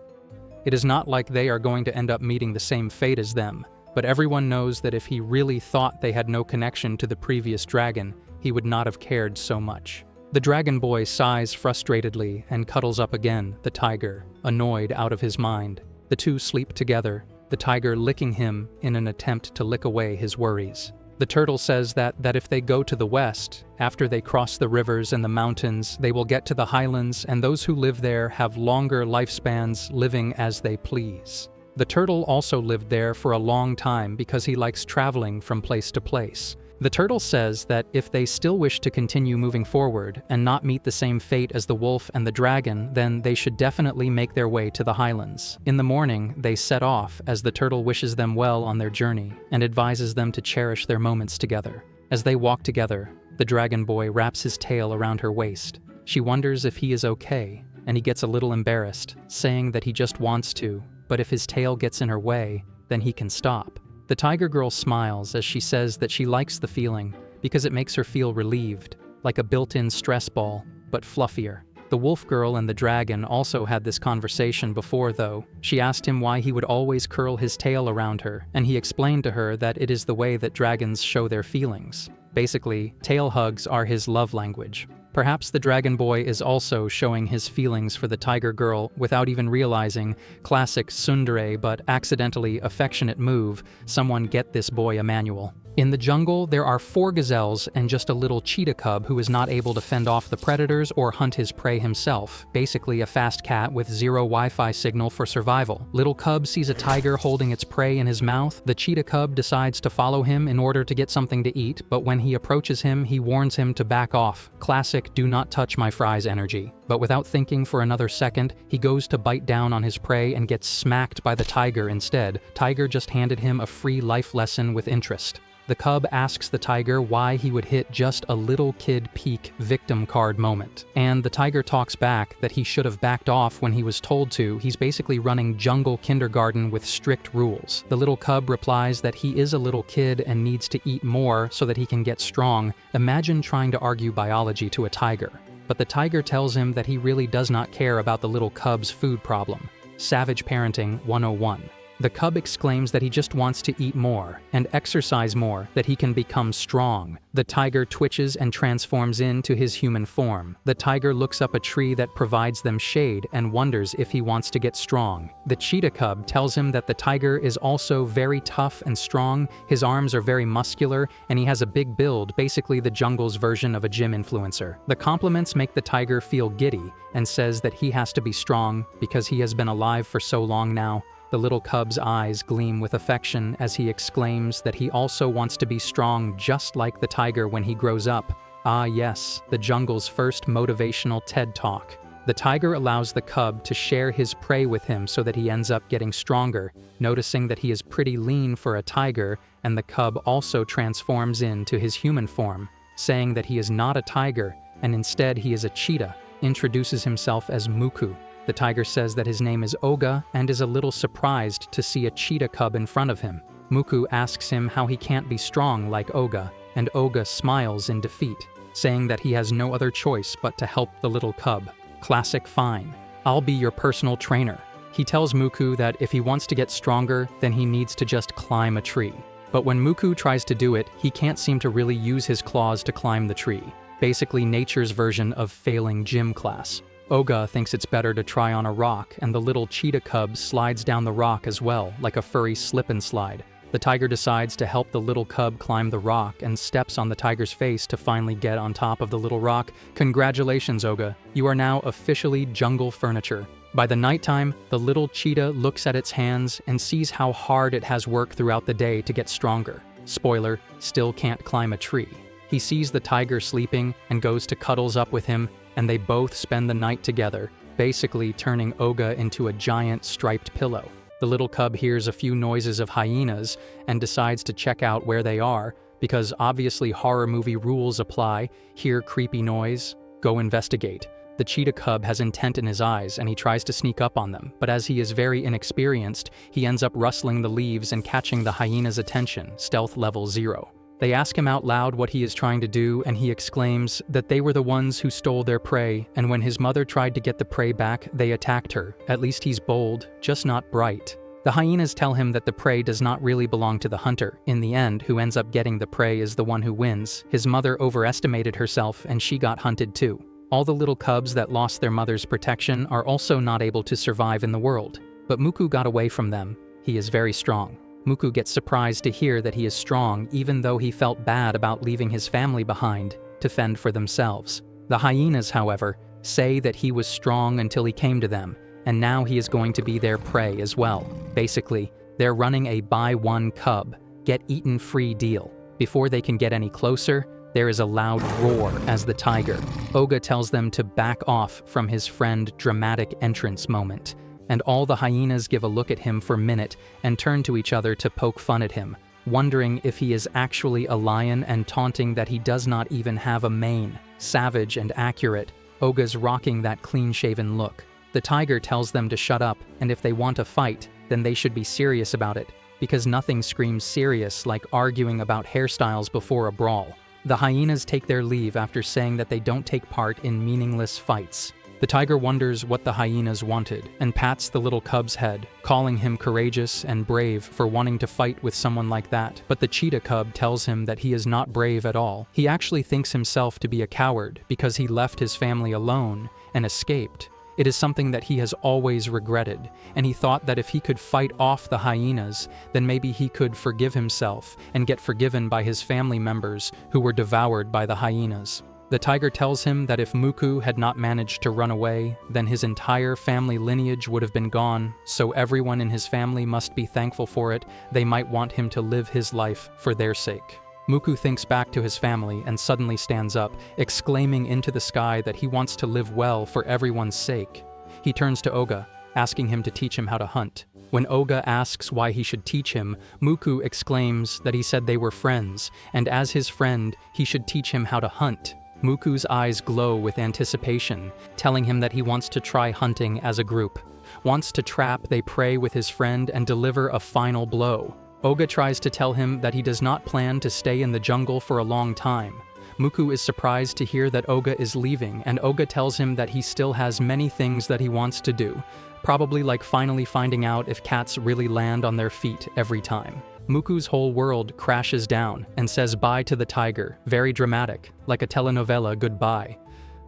It is not like they are going to end up meeting the same fate as them. But everyone knows that if he really thought they had no connection to the previous dragon, he would not have cared so much. The dragon boy sighs frustratedly and cuddles up again, the tiger, annoyed out of his mind. The two sleep together, the tiger licking him in an attempt to lick away his worries. The turtle says that if they go to the west, after they cross the rivers and the mountains, they will get to the highlands, and those who live there have longer lifespans living as they please. The turtle also lived there for a long time because he likes traveling from place to place. The turtle says that if they still wish to continue moving forward and not meet the same fate as the wolf and the dragon, then they should definitely make their way to the highlands. In the morning, they set off as the turtle wishes them well on their journey and advises them to cherish their moments together. As they walk together, the dragon boy wraps his tail around her waist. She wonders if he is okay, and he gets a little embarrassed, saying that he just wants to, but if his tail gets in her way, then he can stop. The tiger girl smiles as she says that she likes the feeling because it makes her feel relieved, like a built-in stress ball, but fluffier. The wolf girl and the dragon also had this conversation before though. She asked him why he would always curl his tail around her, and he explained to her that it is the way that dragons show their feelings. Basically, tail hugs are his love language. Perhaps the dragon boy is also showing his feelings for the tiger girl without even realizing. Classic tsundere but accidentally affectionate move. Someone get this boy a manual. In the jungle, there are 4 gazelles and just a little cheetah cub who is not able to fend off the predators or hunt his prey himself. Basically a fast cat with 0 Wi-Fi signal for survival. Little cub sees a tiger holding its prey in his mouth. The cheetah cub decides to follow him in order to get something to eat, but when he approaches him, he warns him to back off. Classic do not touch my fries energy. But without thinking for another second, he goes to bite down on his prey and gets smacked by the tiger instead. Tiger just handed him a free life lesson with interest. The cub asks the tiger why he would hit just a little kid peek victim card moment. And the tiger talks back that he should have backed off when he was told to. He's basically running jungle kindergarten with strict rules. The little cub replies that he is a little kid and needs to eat more so that he can get strong. Imagine trying to argue biology to a tiger. But the tiger tells him that he really does not care about the little cub's food problem. Savage Parenting 101. The cub exclaims that he just wants to eat more and exercise more, that he can become strong. The tiger twitches and transforms into his human form. The tiger looks up a tree that provides them shade and wonders if he wants to get strong. The cheetah cub tells him that the tiger is also very tough and strong. His arms are very muscular and he has a big build, basically the jungle's version of a gym influencer. The compliments make the tiger feel giddy and says that he has to be strong because he has been alive for so long now. The little cub's eyes gleam with affection as he exclaims that he also wants to be strong just like the tiger when he grows up. Ah yes, the jungle's first motivational TED Talk. The tiger allows the cub to share his prey with him so that he ends up getting stronger, noticing that he is pretty lean for a tiger, and the cub also transforms into his human form, saying that he is not a tiger, and instead he is a cheetah, introduces himself as Muku. The tiger says that his name is Oga and is a little surprised to see a cheetah cub in front of him. Muku asks him how he can't be strong like Oga, and Oga smiles in defeat, saying that he has no other choice but to help the little cub. Classic fine. I'll be your personal trainer. He tells Muku that if he wants to get stronger, then he needs to just climb a tree. But when Muku tries to do it, he can't seem to really use his claws to climb the tree. Basically nature's version of failing gym class. Oga thinks it's better to try on a rock, and the little cheetah cub slides down the rock as well, like a furry slip and slide. The tiger decides to help the little cub climb the rock and steps on the tiger's face to finally get on top of the little rock. Congratulations, Oga. You are now officially jungle furniture. By the nighttime, the little cheetah looks at its hands and sees how hard it has worked throughout the day to get stronger. Spoiler, still can't climb a tree. He sees the tiger sleeping and goes to cuddles up with him, and they both spend the night together, basically turning Oga into a giant striped pillow. The little cub hears a few noises of hyenas and decides to check out where they are, because obviously horror movie rules apply. Hear creepy noise, go investigate. The cheetah cub has intent in his eyes and he tries to sneak up on them, but as he is very inexperienced, he ends up rustling the leaves and catching the hyena's attention, stealth level 0. They ask him out loud what he is trying to do, and he exclaims that they were the ones who stole their prey, and when his mother tried to get the prey back, they attacked her. At least he's bold, just not bright. The hyenas tell him that the prey does not really belong to the hunter. In the end, who ends up getting the prey is the one who wins. His mother overestimated herself and she got hunted too. All the little cubs that lost their mother's protection are also not able to survive in the world. But Muku got away from them. He is very strong. Muku gets surprised to hear that he is strong even though he felt bad about leaving his family behind to fend for themselves. The hyenas, however, say that he was strong until he came to them, and now he is going to be their prey as well. Basically, they're running a buy one cub, get eaten free deal. Before they can get any closer, there is a loud roar as the tiger. Oga tells them to back off from his friend dramatic entrance moment. And all the hyenas give a look at him for a minute and turn to each other to poke fun at him, wondering if he is actually a lion and taunting that he does not even have a mane. Savage and accurate, Oga's rocking that clean-shaven look. The tiger tells them to shut up, and if they want to fight, then they should be serious about it, because nothing screams serious like arguing about hairstyles before a brawl. The hyenas take their leave after saying that they don't take part in meaningless fights. The tiger wonders what the hyenas wanted and pats the little cub's head, calling him courageous and brave for wanting to fight with someone like that. But the cheetah cub tells him that he is not brave at all. He actually thinks himself to be a coward because he left his family alone and escaped. It is something that he has always regretted, and he thought that if he could fight off the hyenas, then maybe he could forgive himself and get forgiven by his family members who were devoured by the hyenas. The tiger tells him that if Muku had not managed to run away, then his entire family lineage would have been gone, so everyone in his family must be thankful for it. They might want him to live his life for their sake. Muku thinks back to his family and suddenly stands up, exclaiming into the sky that he wants to live well for everyone's sake. He turns to Oga, asking him to teach him how to hunt. When Oga asks why he should teach him, Muku exclaims that he said they were friends, and as his friend, he should teach him how to hunt. Muku's eyes glow with anticipation, telling him that he wants to try hunting as a group. Wants to trap they prey with his friend and deliver a final blow. Oga tries to tell him that he does not plan to stay in the jungle for a long time. Muku is surprised to hear that Oga is leaving, and Oga tells him that he still has many things that he wants to do, probably like finally finding out if cats really land on their feet every time. Muku's whole world crashes down and says bye to the tiger, very dramatic, like a telenovela goodbye.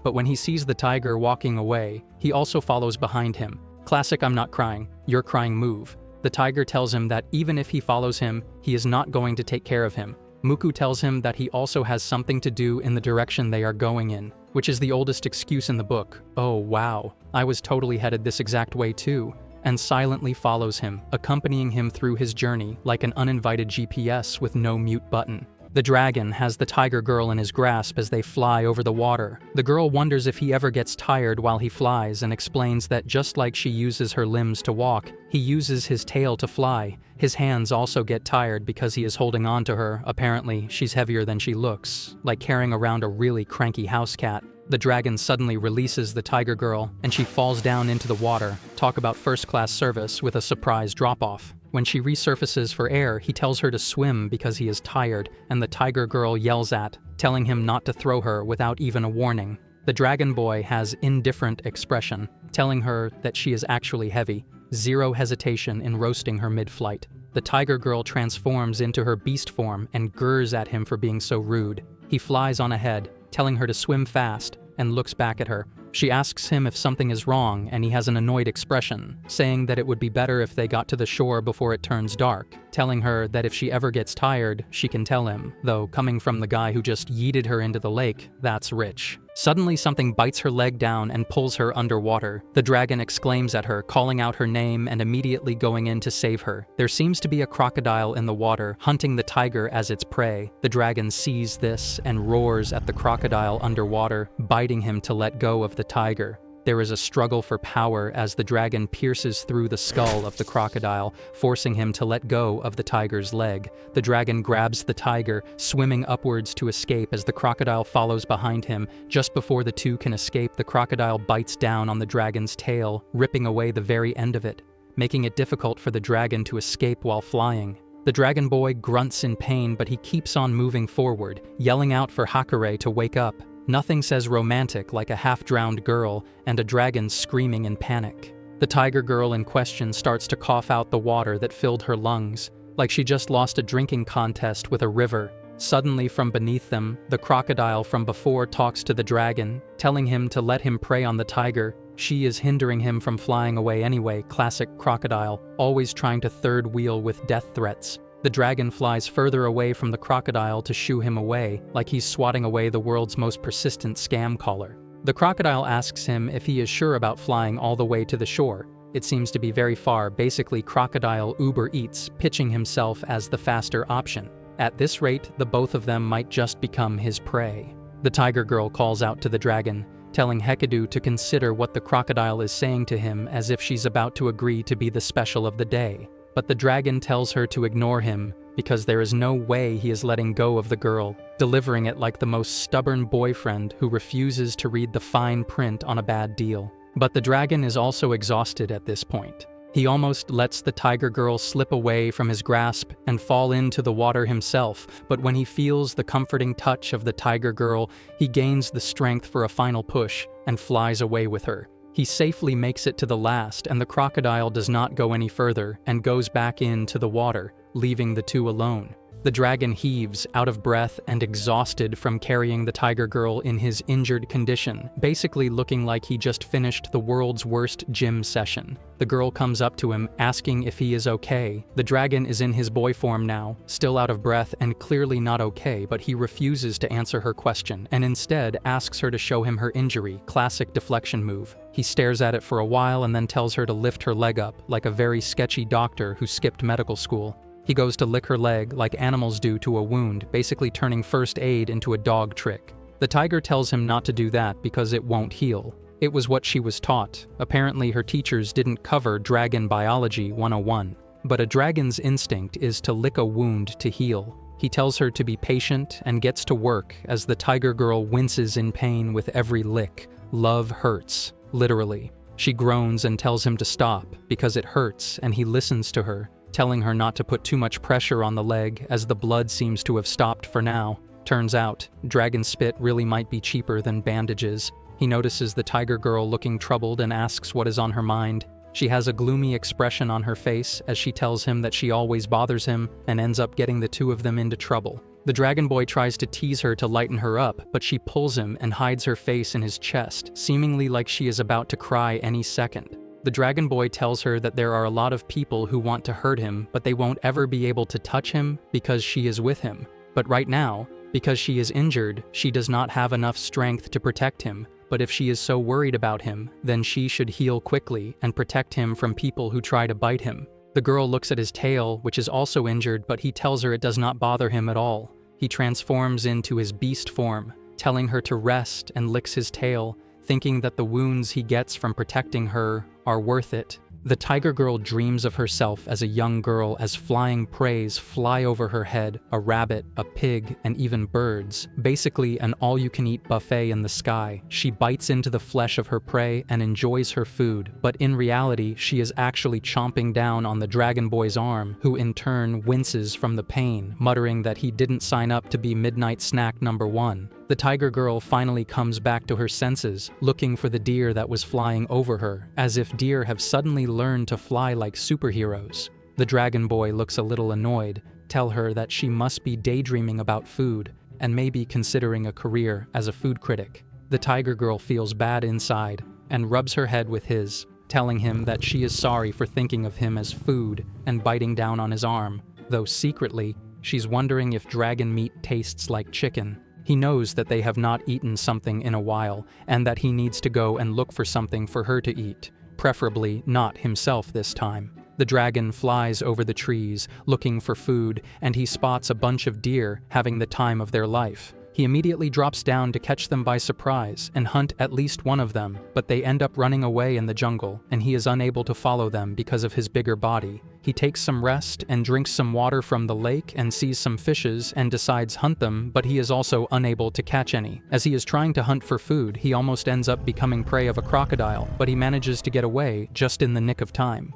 But when he sees the tiger walking away, he also follows behind him. Classic I'm not crying, you're crying move. The tiger tells him that even if he follows him, he is not going to take care of him. Muku tells him that he also has something to do in the direction they are going in, which is the oldest excuse in the book. Oh wow, I was totally headed this exact way too. And silently follows him, accompanying him through his journey like an uninvited GPS with no mute button. The dragon has the tiger girl in his grasp as they fly over the water. The girl wonders if he ever gets tired while he flies and explains that just like she uses her limbs to walk, he uses his tail to fly. His hands also get tired because he is holding on to her. Apparently, she's heavier than she looks, like carrying around a really cranky house cat. The dragon suddenly releases the tiger girl, and she falls down into the water. Talk about first-class service with a surprise drop-off. When she resurfaces for air, he tells her to swim because he is tired, and the tiger girl yells telling him not to throw her without even a warning. The dragon boy has indifferent expression, telling her that she is actually heavy, zero hesitation in roasting her mid-flight. The tiger girl transforms into her beast form and gurs at him for being so rude. He flies on ahead, telling her to swim fast, and looks back at her. She asks him if something is wrong, and he has an annoyed expression, saying that it would be better if they got to the shore before it turns dark, telling her that if she ever gets tired, she can tell him, though coming from the guy who just yeeted her into the lake, that's rich. Suddenly something bites her leg down and pulls her underwater. The dragon exclaims at her, calling out her name and immediately going in to save her. There seems to be a crocodile in the water, hunting the tiger as its prey. The dragon sees this and roars at the crocodile underwater, biting him to let go of the tiger. There is a struggle for power as the dragon pierces through the skull of the crocodile, forcing him to let go of the tiger's leg. The dragon grabs the tiger, swimming upwards to escape as the crocodile follows behind him. Just before the two can escape, the crocodile bites down on the dragon's tail, ripping away the very end of it, making it difficult for the dragon to escape while flying. The dragon boy grunts in pain, but he keeps on moving forward, yelling out for Hakare to wake up. Nothing says romantic like a half-drowned girl and a dragon screaming in panic. The tiger girl in question starts to cough out the water that filled her lungs, like she just lost a drinking contest with a river. Suddenly from beneath them, the crocodile from before talks to the dragon, telling him to let him prey on the tiger. She is hindering him from flying away anyway, classic crocodile, always trying to third wheel with death threats. The dragon flies further away from the crocodile to shoo him away, like he's swatting away the world's most persistent scam caller. The crocodile asks him if he is sure about flying all the way to the shore. It seems to be very far, basically crocodile Uber Eats, pitching himself as the faster option. At this rate, the both of them might just become his prey. The tiger girl calls out to the dragon, telling Hekadu to consider what the crocodile is saying to him as if she's about to agree to be the special of the day. But the dragon tells her to ignore him because there is no way he is letting go of the girl, delivering it like the most stubborn boyfriend who refuses to read the fine print on a bad deal. But the dragon is also exhausted at this point. He almost lets the tiger girl slip away from his grasp and fall into the water himself, but when he feels the comforting touch of the tiger girl, he gains the strength for a final push and flies away with her. He safely makes it to the last, and the crocodile does not go any further and goes back into the water, leaving the two alone. The dragon heaves, out of breath and exhausted from carrying the tiger girl in his injured condition, basically looking like he just finished the world's worst gym session. The girl comes up to him, asking if he is okay. The dragon is in his boy form now, still out of breath and clearly not okay, but he refuses to answer her question and instead asks her to show him her injury, classic deflection move. He stares at it for a while and then tells her to lift her leg up, like a very sketchy doctor who skipped medical school. He goes to lick her leg like animals do to a wound, basically turning first aid into a dog trick. The tiger tells him not to do that because it won't heal. It was what she was taught. Apparently her teachers didn't cover Dragon Biology 101. But a dragon's instinct is to lick a wound to heal. He tells her to be patient and gets to work as the tiger girl winces in pain with every lick. Love hurts, literally. She groans and tells him to stop because it hurts, and he listens to her, telling her not to put too much pressure on the leg as the blood seems to have stopped for now. Turns out, dragon spit really might be cheaper than bandages. He notices the tiger girl looking troubled and asks what is on her mind. She has a gloomy expression on her face as she tells him that she always bothers him and ends up getting the two of them into trouble. The dragon boy tries to tease her to lighten her up, but she pulls him and hides her face in his chest, seemingly like she is about to cry any second. The dragon boy tells her that there are a lot of people who want to hurt him, but they won't ever be able to touch him because she is with him. But right now, because she is injured, she does not have enough strength to protect him. But if she is so worried about him, then she should heal quickly and protect him from people who try to bite him. The girl looks at his tail, which is also injured, but he tells her it does not bother him at all. He transforms into his beast form, telling her to rest and licks his tail, thinking that the wounds he gets from protecting her are worth it. The tiger girl dreams of herself as a young girl as flying preys fly over her head, a rabbit, a pig, and even birds. Basically an all-you-can-eat buffet in the sky. She bites into the flesh of her prey and enjoys her food, but in reality she is actually chomping down on the dragon boy's arm, who in turn winces from the pain, muttering that he didn't sign up to be midnight snack number 1. The tiger girl finally comes back to her senses, looking for the deer that was flying over her, as if deer have suddenly learned to fly like superheroes. The dragon boy looks a little annoyed, tell her that she must be daydreaming about food, and maybe considering a career as a food critic. The tiger girl feels bad inside, and rubs her head with his, telling him that she is sorry for thinking of him as food and biting down on his arm, though secretly, she's wondering if dragon meat tastes like chicken. He knows that they have not eaten something in a while, and that he needs to go and look for something for her to eat, preferably not himself this time. The dragon flies over the trees, looking for food, and he spots a bunch of deer having the time of their life. He immediately drops down to catch them by surprise and hunt at least one of them, but they end up running away in the jungle, and he is unable to follow them because of his bigger body. He takes some rest and drinks some water from the lake and sees some fishes and decides hunt them, but he is also unable to catch any. As he is trying to hunt for food, he almost ends up becoming prey of a crocodile, but he manages to get away just in the nick of time.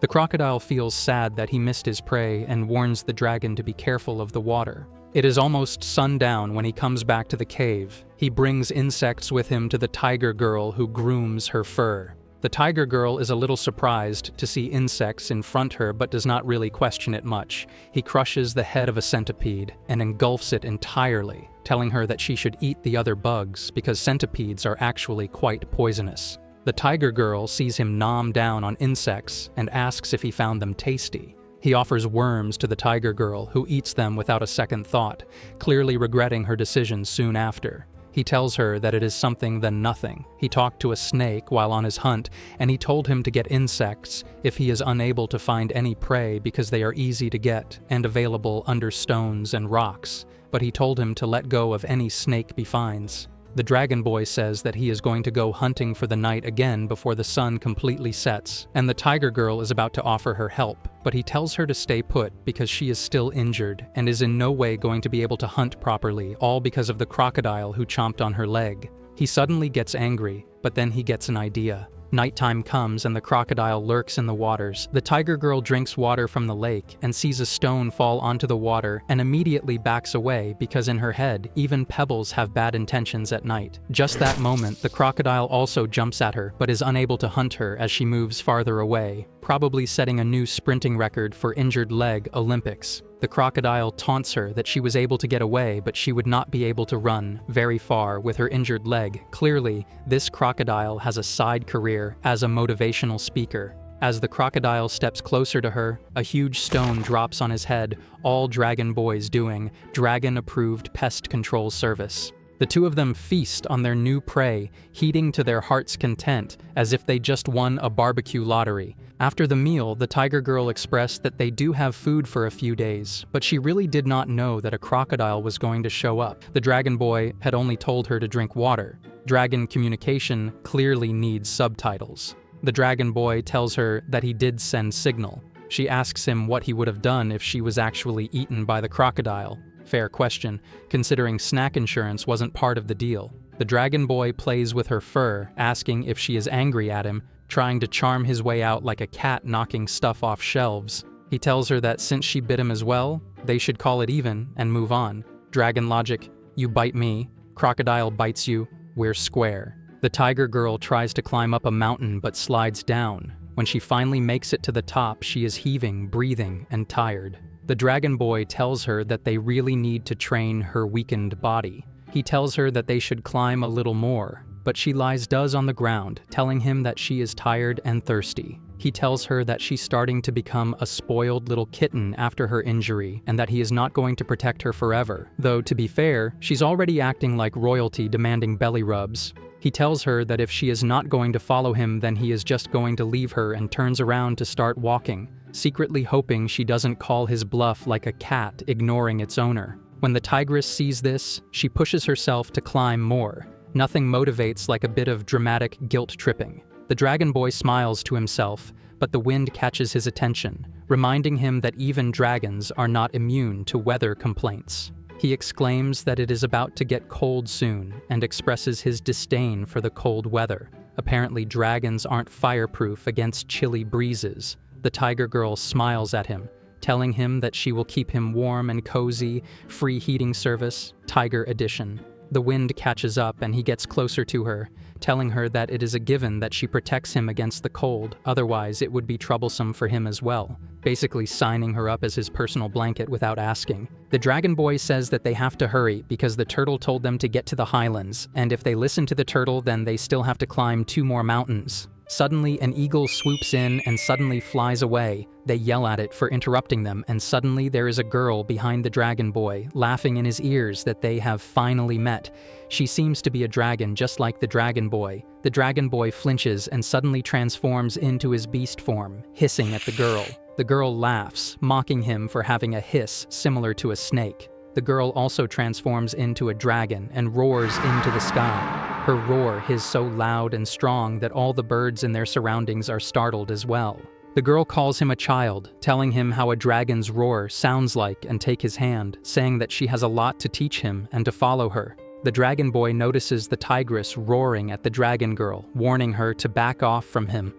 The crocodile feels sad that he missed his prey and warns the dragon to be careful of the water. It is almost sundown when he comes back to the cave. He brings insects with him to the tiger girl who grooms her fur. The tiger girl is a little surprised to see insects in front her but does not really question it much. He crushes the head of a centipede and engulfs it entirely, telling her that she should eat the other bugs because centipedes are actually quite poisonous. The tiger girl sees him nom down on insects and asks if he found them tasty. He offers worms to the tiger girl, who eats them without a second thought, clearly regretting her decision soon after. He tells her that it is something than nothing. He talked to a snake while on his hunt, and he told him to get insects if he is unable to find any prey because they are easy to get and available under stones and rocks, but he told him to let go of any snake he finds. The dragon boy says that he is going to go hunting for the night again before the sun completely sets, and the tiger girl is about to offer her help, but he tells her to stay put because she is still injured and is in no way going to be able to hunt properly, all because of the crocodile who chomped on her leg. He suddenly gets angry, but then he gets an idea. Nighttime comes and the crocodile lurks in the waters. The tiger girl drinks water from the lake and sees a stone fall onto the water and immediately backs away because in her head, even pebbles have bad intentions at night. Just that moment, the crocodile also jumps at her but is unable to hunt her as she moves farther away, probably setting a new sprinting record for injured leg Olympics. The crocodile taunts her that she was able to get away, but she would not be able to run very far with her injured leg. Clearly, this crocodile has a side career as a motivational speaker. As the crocodile steps closer to her, a huge stone drops on his head, all Dragon Boy's doing, Dragon-approved pest control service. The two of them feast on their new prey, heeding to their heart's content, as if they just won a barbecue lottery. After the meal, the tiger girl expressed that they do have food for a few days, but she really did not know that a crocodile was going to show up. The dragon boy had only told her to drink water. Dragon communication clearly needs subtitles. The dragon boy tells her that he did send signal. She asks him what he would have done if she was actually eaten by the crocodile. Fair question, considering snack insurance wasn't part of the deal. The dragon boy plays with her fur, asking if she is angry at him, trying to charm his way out like a cat knocking stuff off shelves. He tells her that since she bit him as well, they should call it even and move on. Dragon logic, you bite me, crocodile bites you, we're square. The tiger girl tries to climb up a mountain but slides down. When she finally makes it to the top, she is heaving, breathing, and tired. The dragon boy tells her that they really need to train her weakened body. He tells her that they should climb a little more, but she lies on the ground, telling him that she is tired and thirsty. He tells her that she's starting to become a spoiled little kitten after her injury, and that he is not going to protect her forever. Though, to be fair, she's already acting like royalty demanding belly rubs. He tells her that if she is not going to follow him, then he is just going to leave her and turns around to start walking, secretly hoping she doesn't call his bluff like a cat ignoring its owner. When the tigress sees this, she pushes herself to climb more. Nothing motivates like a bit of dramatic guilt tripping. The dragon boy smiles to himself, but the wind catches his attention, reminding him that even dragons are not immune to weather complaints. He exclaims that it is about to get cold soon and expresses his disdain for the cold weather. Apparently, dragons aren't fireproof against chilly breezes. The tiger girl smiles at him, telling him that she will keep him warm and cozy, free heating service, Tiger Edition. The wind catches up and he gets closer to her, telling her that it is a given that she protects him against the cold, otherwise it would be troublesome for him as well, basically signing her up as his personal blanket without asking. The dragon boy says that they have to hurry because the turtle told them to get to the highlands, and if they listen to the turtle then they still have to climb 2 more mountains. Suddenly, an eagle swoops in and suddenly flies away. They yell at it for interrupting them, and suddenly there is a girl behind the dragon boy, laughing in his ears that they have finally met. She seems to be a dragon just like the dragon boy. The dragon boy flinches and suddenly transforms into his beast form, hissing at the girl. The girl laughs, mocking him for having a hiss similar to a snake. The girl also transforms into a dragon and roars into the sky. Her roar is so loud and strong that all the birds in their surroundings are startled as well. The girl calls him a child, telling him how a dragon's roar sounds like and take his hand, saying that she has a lot to teach him and to follow her. The dragon boy notices the tigress roaring at the dragon girl, warning her to back off from him.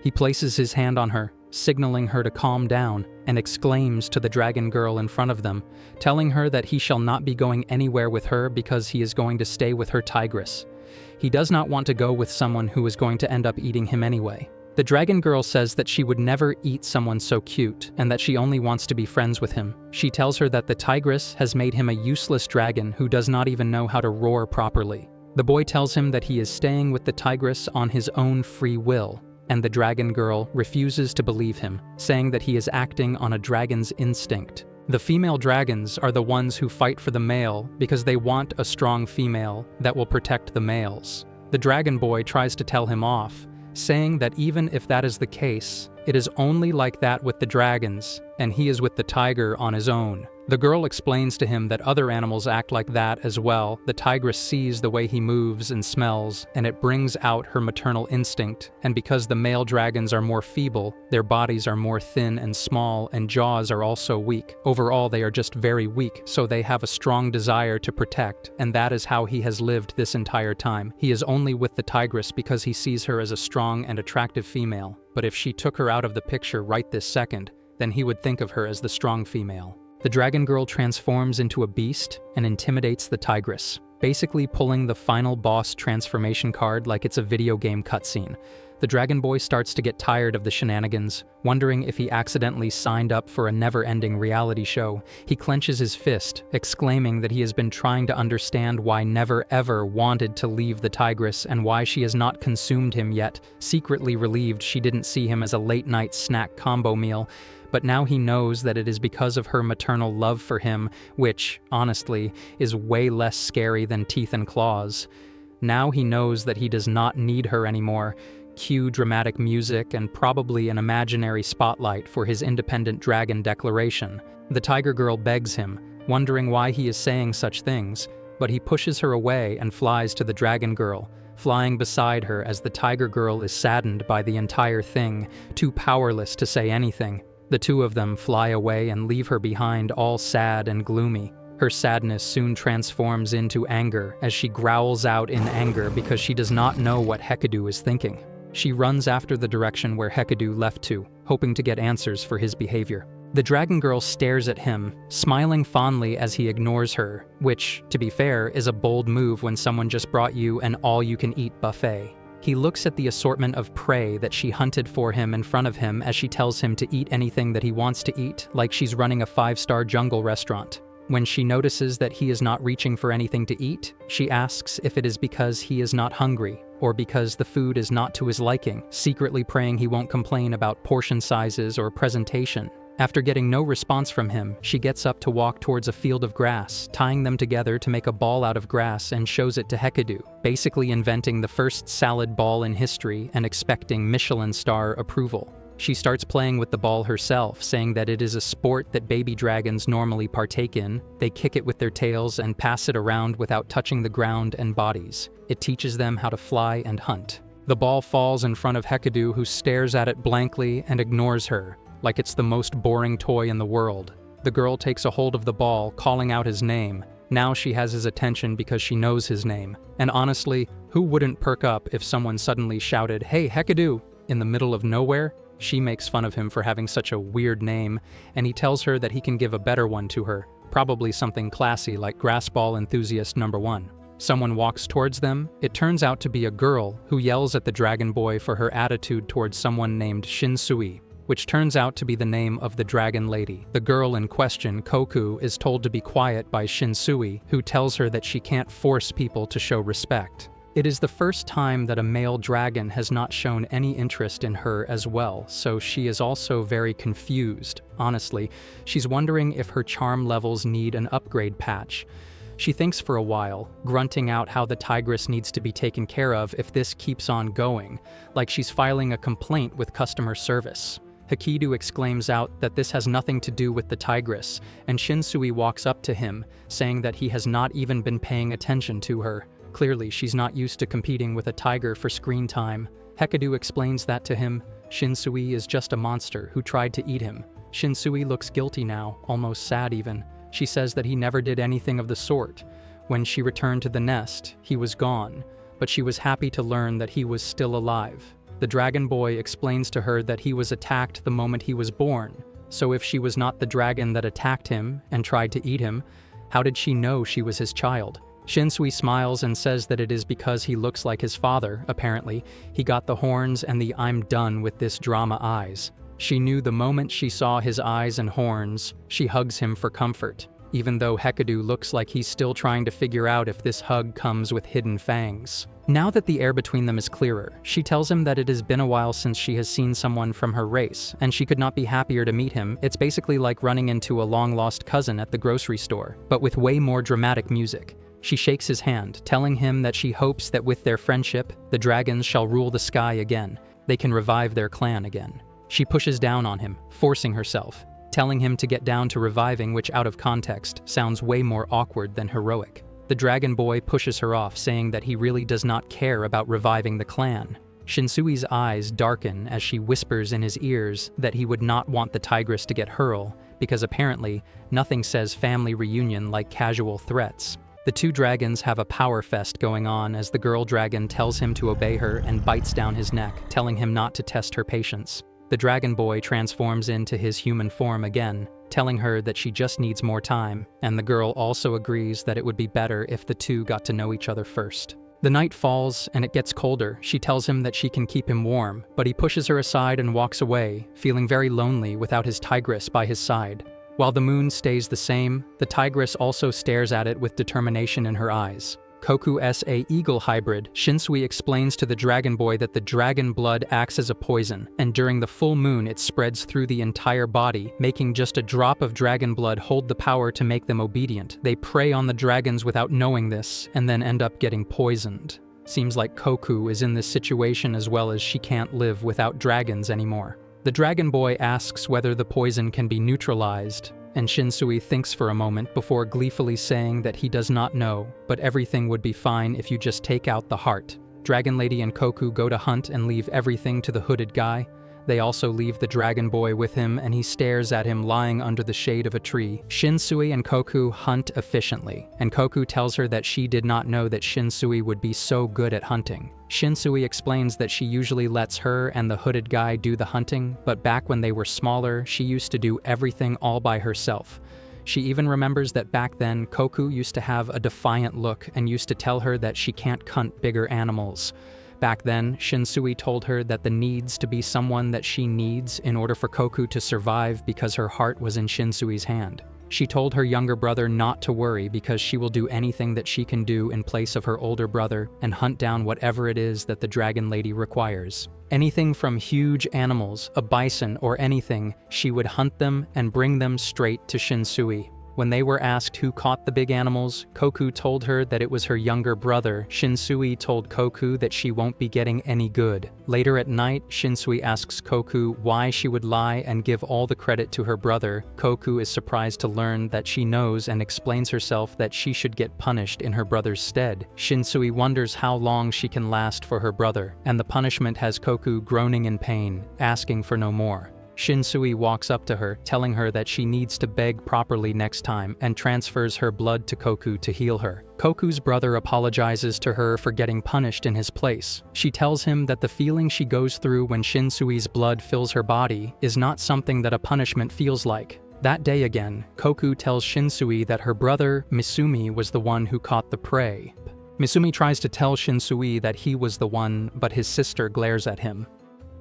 He places his hand on her, signaling her to calm down, and exclaims to the dragon girl in front of them, telling her that he shall not be going anywhere with her because he is going to stay with her tigress. He does not want to go with someone who is going to end up eating him anyway. The dragon girl says that she would never eat someone so cute, and that she only wants to be friends with him. She tells her that the tigress has made him a useless dragon who does not even know how to roar properly. The boy tells him that he is staying with the tigress on his own free will, and the dragon girl refuses to believe him, saying that he is acting on a dragon's instinct. The female dragons are the ones who fight for the male because they want a strong female that will protect the males. The dragon boy tries to tell him off, saying that even if that is the case, it is only like that with the dragons, and he is with the tiger on his own. The girl explains to him that other animals act like that as well. The tigress sees the way he moves and smells, and it brings out her maternal instinct, and because the male dragons are more feeble, their bodies are more thin and small, and jaws are also weak. Overall, they are just very weak, so they have a strong desire to protect, and that is how he has lived this entire time. He is only with the tigress because he sees her as a strong and attractive female, but if she took her out of the picture right this second, then he would think of her as the strong female. The dragon girl transforms into a beast and intimidates the tigress, basically pulling the final boss transformation card like it's a video game cutscene. The dragon boy starts to get tired of the shenanigans, wondering if he accidentally signed up for a never-ending reality show. He clenches his fist, exclaiming that he has been trying to understand why Never ever wanted to leave the tigress and why she has not consumed him yet, secretly relieved she didn't see him as a late-night snack combo meal. But now he knows that it is because of her maternal love for him, which, honestly, is way less scary than teeth and claws. Now he knows that he does not need her anymore. Cue dramatic music and probably an imaginary spotlight for his independent dragon declaration. The tiger girl begs him, wondering why he is saying such things, but he pushes her away and flies to the dragon girl, flying beside her as the tiger girl is saddened by the entire thing, too powerless to say anything. The two of them fly away and leave her behind all sad and gloomy. Her sadness soon transforms into anger as she growls out in anger because she does not know what Hekadu is thinking. She runs after the direction where Hekadu left to, hoping to get answers for his behavior. The dragon girl stares at him, smiling fondly as he ignores her, which, to be fair, is a bold move when someone just brought you an all-you-can-eat buffet. He looks at the assortment of prey that she hunted for him in front of him as she tells him to eat anything that he wants to eat, like she's running a 5-star jungle restaurant. When she notices that he is not reaching for anything to eat, she asks if it is because he is not hungry, or because the food is not to his liking, secretly praying he won't complain about portion sizes or presentation. After getting no response from him, she gets up to walk towards a field of grass, tying them together to make a ball out of grass and shows it to Hekadu, basically inventing the first salad ball in history and expecting Michelin star approval. She starts playing with the ball herself, saying that it is a sport that baby dragons normally partake in. They kick it with their tails and pass it around without touching the ground and bodies. It teaches them how to fly and hunt. The ball falls in front of Hekadu, who stares at it blankly and ignores her, like it's the most boring toy in the world. The girl takes a hold of the ball, calling out his name. Now she has his attention because she knows his name. And honestly, who wouldn't perk up if someone suddenly shouted, "Hey, Hekadu!" in the middle of nowhere? She makes fun of him for having such a weird name, and he tells her that he can give a better one to her, probably something classy like Grassball Enthusiast #1. Someone walks towards them. It turns out to be a girl who yells at the dragon boy for her attitude towards someone named Shinsui, which turns out to be the name of the dragon lady. The girl in question, Koku, is told to be quiet by Shinsui, who tells her that she can't force people to show respect. It is the first time that a male dragon has not shown any interest in her as well, so she is also very confused. Honestly, she's wondering if her charm levels need an upgrade patch. She thinks for a while, grunting out how the tigress needs to be taken care of if this keeps on going, like she's filing a complaint with customer service. Hikidu exclaims out that this has nothing to do with the tigress, and Shinsui walks up to him, saying that he has not even been paying attention to her. Clearly, she's not used to competing with a tiger for screen time. Hikidu explains that to him. Shinsui is just a monster who tried to eat him. Shinsui looks guilty now, almost sad even. She says that he never did anything of the sort. When she returned to the nest, he was gone, but she was happy to learn that he was still alive. The dragon boy explains to her that he was attacked the moment he was born, so if she was not the dragon that attacked him and tried to eat him, how did she know she was his child? Shinsui smiles and says that it is because he looks like his father, apparently. He got the horns and the "I'm done with this drama" eyes. She knew the moment she saw his eyes and horns. She hugs him for comfort, even though Hikidu looks like he's still trying to figure out if this hug comes with hidden fangs. Now that the air between them is clearer, she tells him that it has been a while since she has seen someone from her race, and she could not be happier to meet him. It's basically like running into a long-lost cousin at the grocery store, but with way more dramatic music. She shakes his hand, telling him that she hopes that with their friendship, the dragons shall rule the sky again. They can revive their clan again. She pushes down on him, forcing herself, telling him to get down to reviving, which out of context sounds way more awkward than heroic. The dragon boy pushes her off, saying that he really does not care about reviving the clan. Shinsui's eyes darken as she whispers in his ears that he would not want the tigress to get hurl, because apparently nothing says family reunion like casual threats. The two dragons have a power fest going on as the girl dragon tells him to obey her and bites down his neck, telling him not to test her patience. The dragon boy transforms into his human form again, telling her that she just needs more time, and the girl also agrees that it would be better if the two got to know each other first. The night falls and it gets colder. She tells him that she can keep him warm, but he pushes her aside and walks away, feeling very lonely without his tigress by his side. While the moon stays the same, the tigress also stares at it with determination in her eyes. Koku's a eagle hybrid, Shinsui explains to the dragon boy that the dragon blood acts as a poison, and during the full moon it spreads through the entire body, making just a drop of dragon blood hold the power to make them obedient. They prey on the dragons without knowing this, and then end up getting poisoned. Seems like Koku is in this situation as well, as she can't live without dragons anymore. The dragon boy asks whether the poison can be neutralized, and Shinsui thinks for a moment before gleefully saying that he does not know, but everything would be fine if you just take out the heart. Dragon Lady and Koku go to hunt and leave everything to the hooded guy. They also leave the dragon boy with him, and he stares at him lying under the shade of a tree. Shinsui and Koku hunt efficiently, and Koku tells her that she did not know that Shinsui would be so good at hunting. Shinsui explains that she usually lets her and the hooded guy do the hunting, but back when they were smaller, she used to do everything all by herself. She even remembers that back then, Koku used to have a defiant look and used to tell her that she can't hunt bigger animals. Back then, Shinsui told her that there needs to be someone that she needs in order for Koku to survive because her heart was in Shinsui's hand. She told her younger brother not to worry because she will do anything that she can do in place of her older brother and hunt down whatever it is that the dragon lady requires. Anything from huge animals, a bison or anything, she would hunt them and bring them straight to Shinsui. When they were asked who caught the big animals, Koku told her that it was her younger brother. Shinsui told Koku that she won't be getting any good. Later at night, Shinsui asks Koku why she would lie and give all the credit to her brother. Koku is surprised to learn that she knows and explains herself that she should get punished in her brother's stead. Shinsui wonders how long she can last for her brother, and the punishment has Koku groaning in pain, asking for no more. Shinsui walks up to her, telling her that she needs to beg properly next time, and transfers her blood to Koku to heal her. Koku's brother apologizes to her for getting punished in his place. She tells him that the feeling she goes through when Shinsui's blood fills her body is not something that a punishment feels like. That day again, Koku tells Shinsui that her brother, Misumi, was the one who caught the prey. Misumi tries to tell Shinsui that he was the one, but his sister glares at him,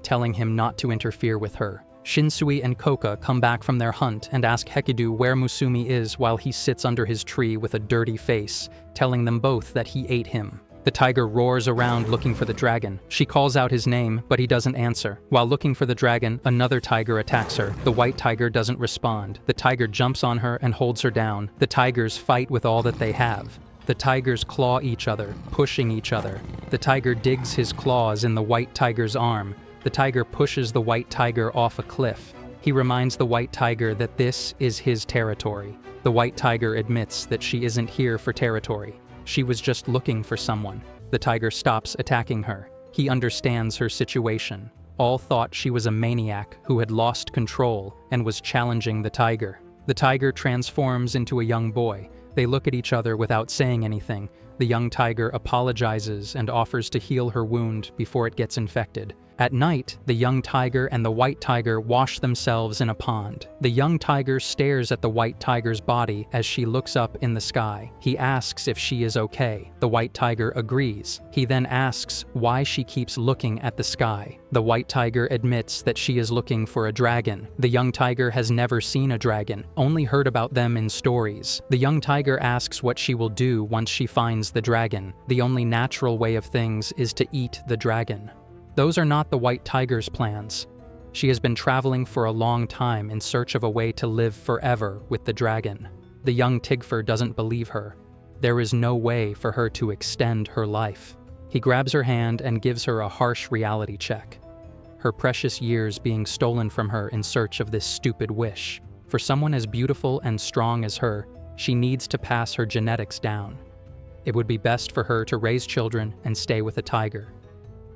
telling him not to interfere with her. Shinsui and Koka come back from their hunt and ask Hekidu where Musumi is while he sits under his tree with a dirty face, telling them both that he ate him. The tiger roars around looking for the dragon. She calls out his name, but he doesn't answer. While looking for the dragon, another tiger attacks her. The white tiger doesn't respond. The tiger jumps on her and holds her down. The tigers fight with all that they have. The tigers claw each other, pushing each other. The tiger digs his claws in the white tiger's arm. The tiger pushes the white tiger off a cliff. He reminds the white tiger that this is his territory. The white tiger admits that she isn't here for territory. She was just looking for someone. The tiger stops attacking her. He understands her situation. All thought she was a maniac who had lost control and was challenging the tiger. The tiger transforms into a young boy. They look at each other without saying anything. The young tiger apologizes and offers to heal her wound before it gets infected. At night, the young tiger and the white tiger wash themselves in a pond. The young tiger stares at the white tiger's body as she looks up in the sky. He asks if she is okay. The white tiger agrees. He then asks why she keeps looking at the sky. The white tiger admits that she is looking for a dragon. The young tiger has never seen a dragon, only heard about them in stories. The young tiger asks what she will do once she finds the dragon. The only natural way of things is to eat the dragon. Those are not the white tiger's plans. She has been traveling for a long time in search of a way to live forever with the dragon. The young Tigfer doesn't believe her. There is no way for her to extend her life. He grabs her hand and gives her a harsh reality check. Her precious years being stolen from her in search of this stupid wish. For someone as beautiful and strong as her, she needs to pass her genetics down. It would be best for her to raise children and stay with a tiger.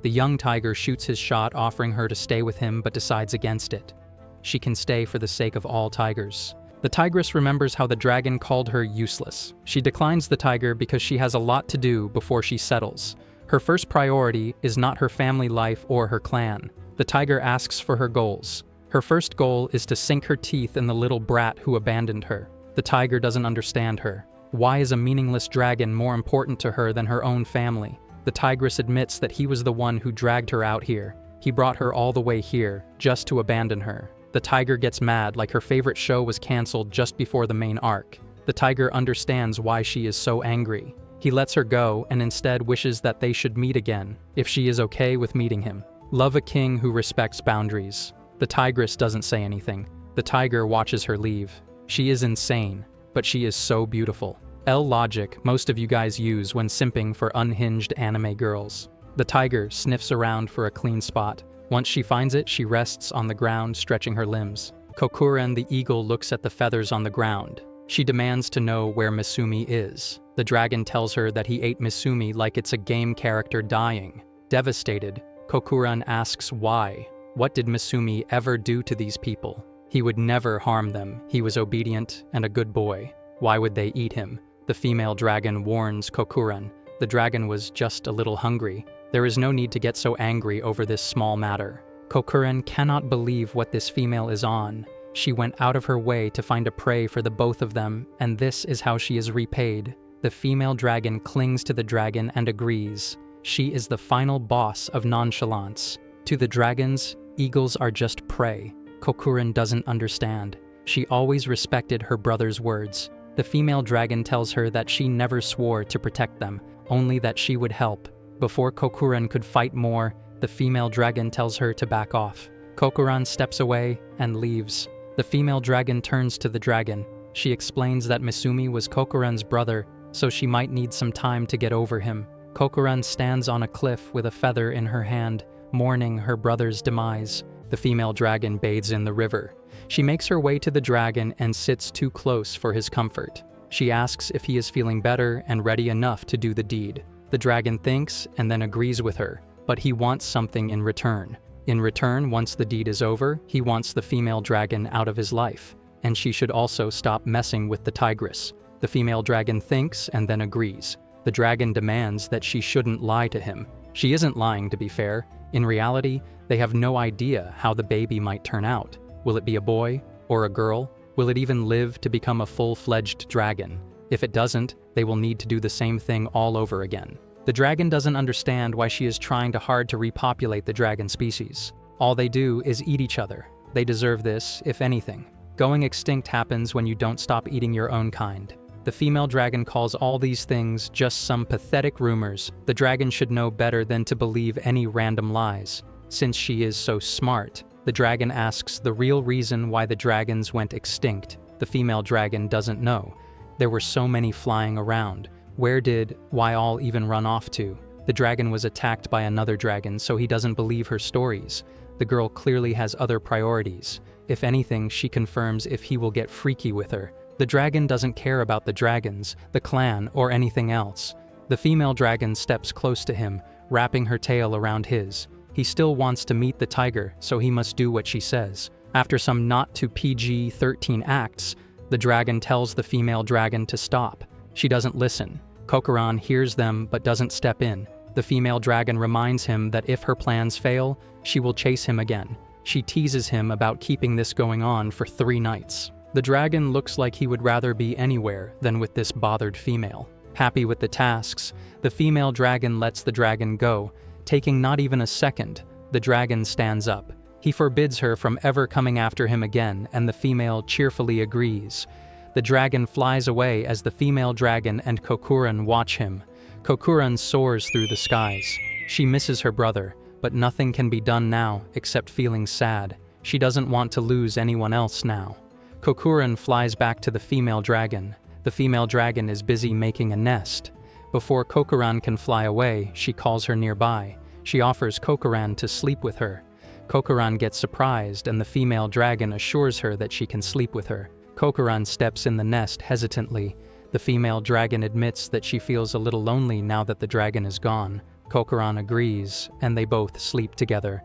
The young tiger shoots his shot, offering her to stay with him, but decides against it. She can stay for the sake of all tigers. The tigress remembers how the dragon called her useless. She declines the tiger because she has a lot to do before she settles. Her first priority is not her family life or her clan. The tiger asks for her goals. Her first goal is to sink her teeth in the little brat who abandoned her. The tiger doesn't understand her. Why is a meaningless dragon more important to her than her own family? The tigress admits that he was the one who dragged her out here. He brought her all the way here, just to abandon her. The tiger gets mad, like her favorite show was cancelled just before the main arc. The tiger understands why she is so angry. He lets her go and instead wishes that they should meet again, if she is okay with meeting him. Love a king who respects boundaries. The tigress doesn't say anything. The tiger watches her leave. She is insane, but she is so beautiful. L logic most of you guys use when simping for unhinged anime girls. The tiger sniffs around for a clean spot. Once she finds it, she rests on the ground, stretching her limbs. Kokuren the eagle looks at the feathers on the ground. She demands to know where Misumi is. The dragon tells her that he ate Misumi like it's a game character dying. Devastated, Kokuren asks why. What did Misumi ever do to these people? He would never harm them. He was obedient and a good boy. Why would they eat him? The female dragon warns Kokuren. The dragon was just a little hungry. There is no need to get so angry over this small matter. Kokuren cannot believe what this female is on. She went out of her way to find a prey for the both of them, and this is how she is repaid. The female dragon clings to the dragon and agrees. She is the final boss of nonchalance. To the dragons, eagles are just prey. Kokuren doesn't understand. She always respected her brother's words. The female dragon tells her that she never swore to protect them, only that she would help. Before Kokuren could fight more, the female dragon tells her to back off. Kokuren steps away and leaves. The female dragon turns to the dragon. She explains that Misumi was Kokuren's brother, so she might need some time to get over him. Kokuren stands on a cliff with a feather in her hand, mourning her brother's demise. The female dragon bathes in the river. She makes her way to the dragon and sits too close for his comfort. She asks if he is feeling better and ready enough to do the deed. The dragon thinks and then agrees with her, but he wants something in return. In return, once the deed is over, he wants the female dragon out of his life, and she should also stop messing with the tigress. The female dragon thinks and then agrees. The dragon demands that she shouldn't lie to him. She isn't lying, to be fair. In reality, they have no idea how the baby might turn out. Will it be a boy or a girl? Will it even live to become a full-fledged dragon? If it doesn't, they will need to do the same thing all over again. The dragon doesn't understand why she is trying hard to repopulate the dragon species. All they do is eat each other. They deserve this, if anything. Going extinct happens when you don't stop eating your own kind. The female dragon calls all these things just some pathetic rumors. The dragon should know better than to believe any random lies. Since she is so smart, the dragon asks the real reason why the dragons went extinct. The female dragon doesn't know. There were so many flying around. Why all even run off to? The dragon was attacked by another dragon, so he doesn't believe her stories. The girl clearly has other priorities. If anything, she confirms if he will get freaky with her. The dragon doesn't care about the dragons, the clan, or anything else. The female dragon steps close to him, wrapping her tail around his. He still wants to meet the tiger, so he must do what she says. After some not too PG-13 acts, the dragon tells the female dragon to stop. She doesn't listen. Kokoran hears them but doesn't step in. The female dragon reminds him that if her plans fail, she will chase him again. She teases him about keeping this going on for 3 nights. The dragon looks like he would rather be anywhere than with this bothered female. Happy with the tasks, the female dragon lets the dragon go. Taking not even a second, the dragon stands up. He forbids her from ever coming after him again, and the female cheerfully agrees. The dragon flies away as the female dragon and Kokuran watch him. Kokuran soars through the skies. She misses her brother, but nothing can be done now except feeling sad. She doesn't want to lose anyone else now. Kokuran flies back to the female dragon. The female dragon is busy making a nest. Before Kokuran can fly away, she calls her nearby. She offers Kokuran to sleep with her. Kokuran gets surprised, and the female dragon assures her that she can sleep with her. Kokuran steps in the nest hesitantly. The female dragon admits that she feels a little lonely now that the dragon is gone. Kokuran agrees, and they both sleep together.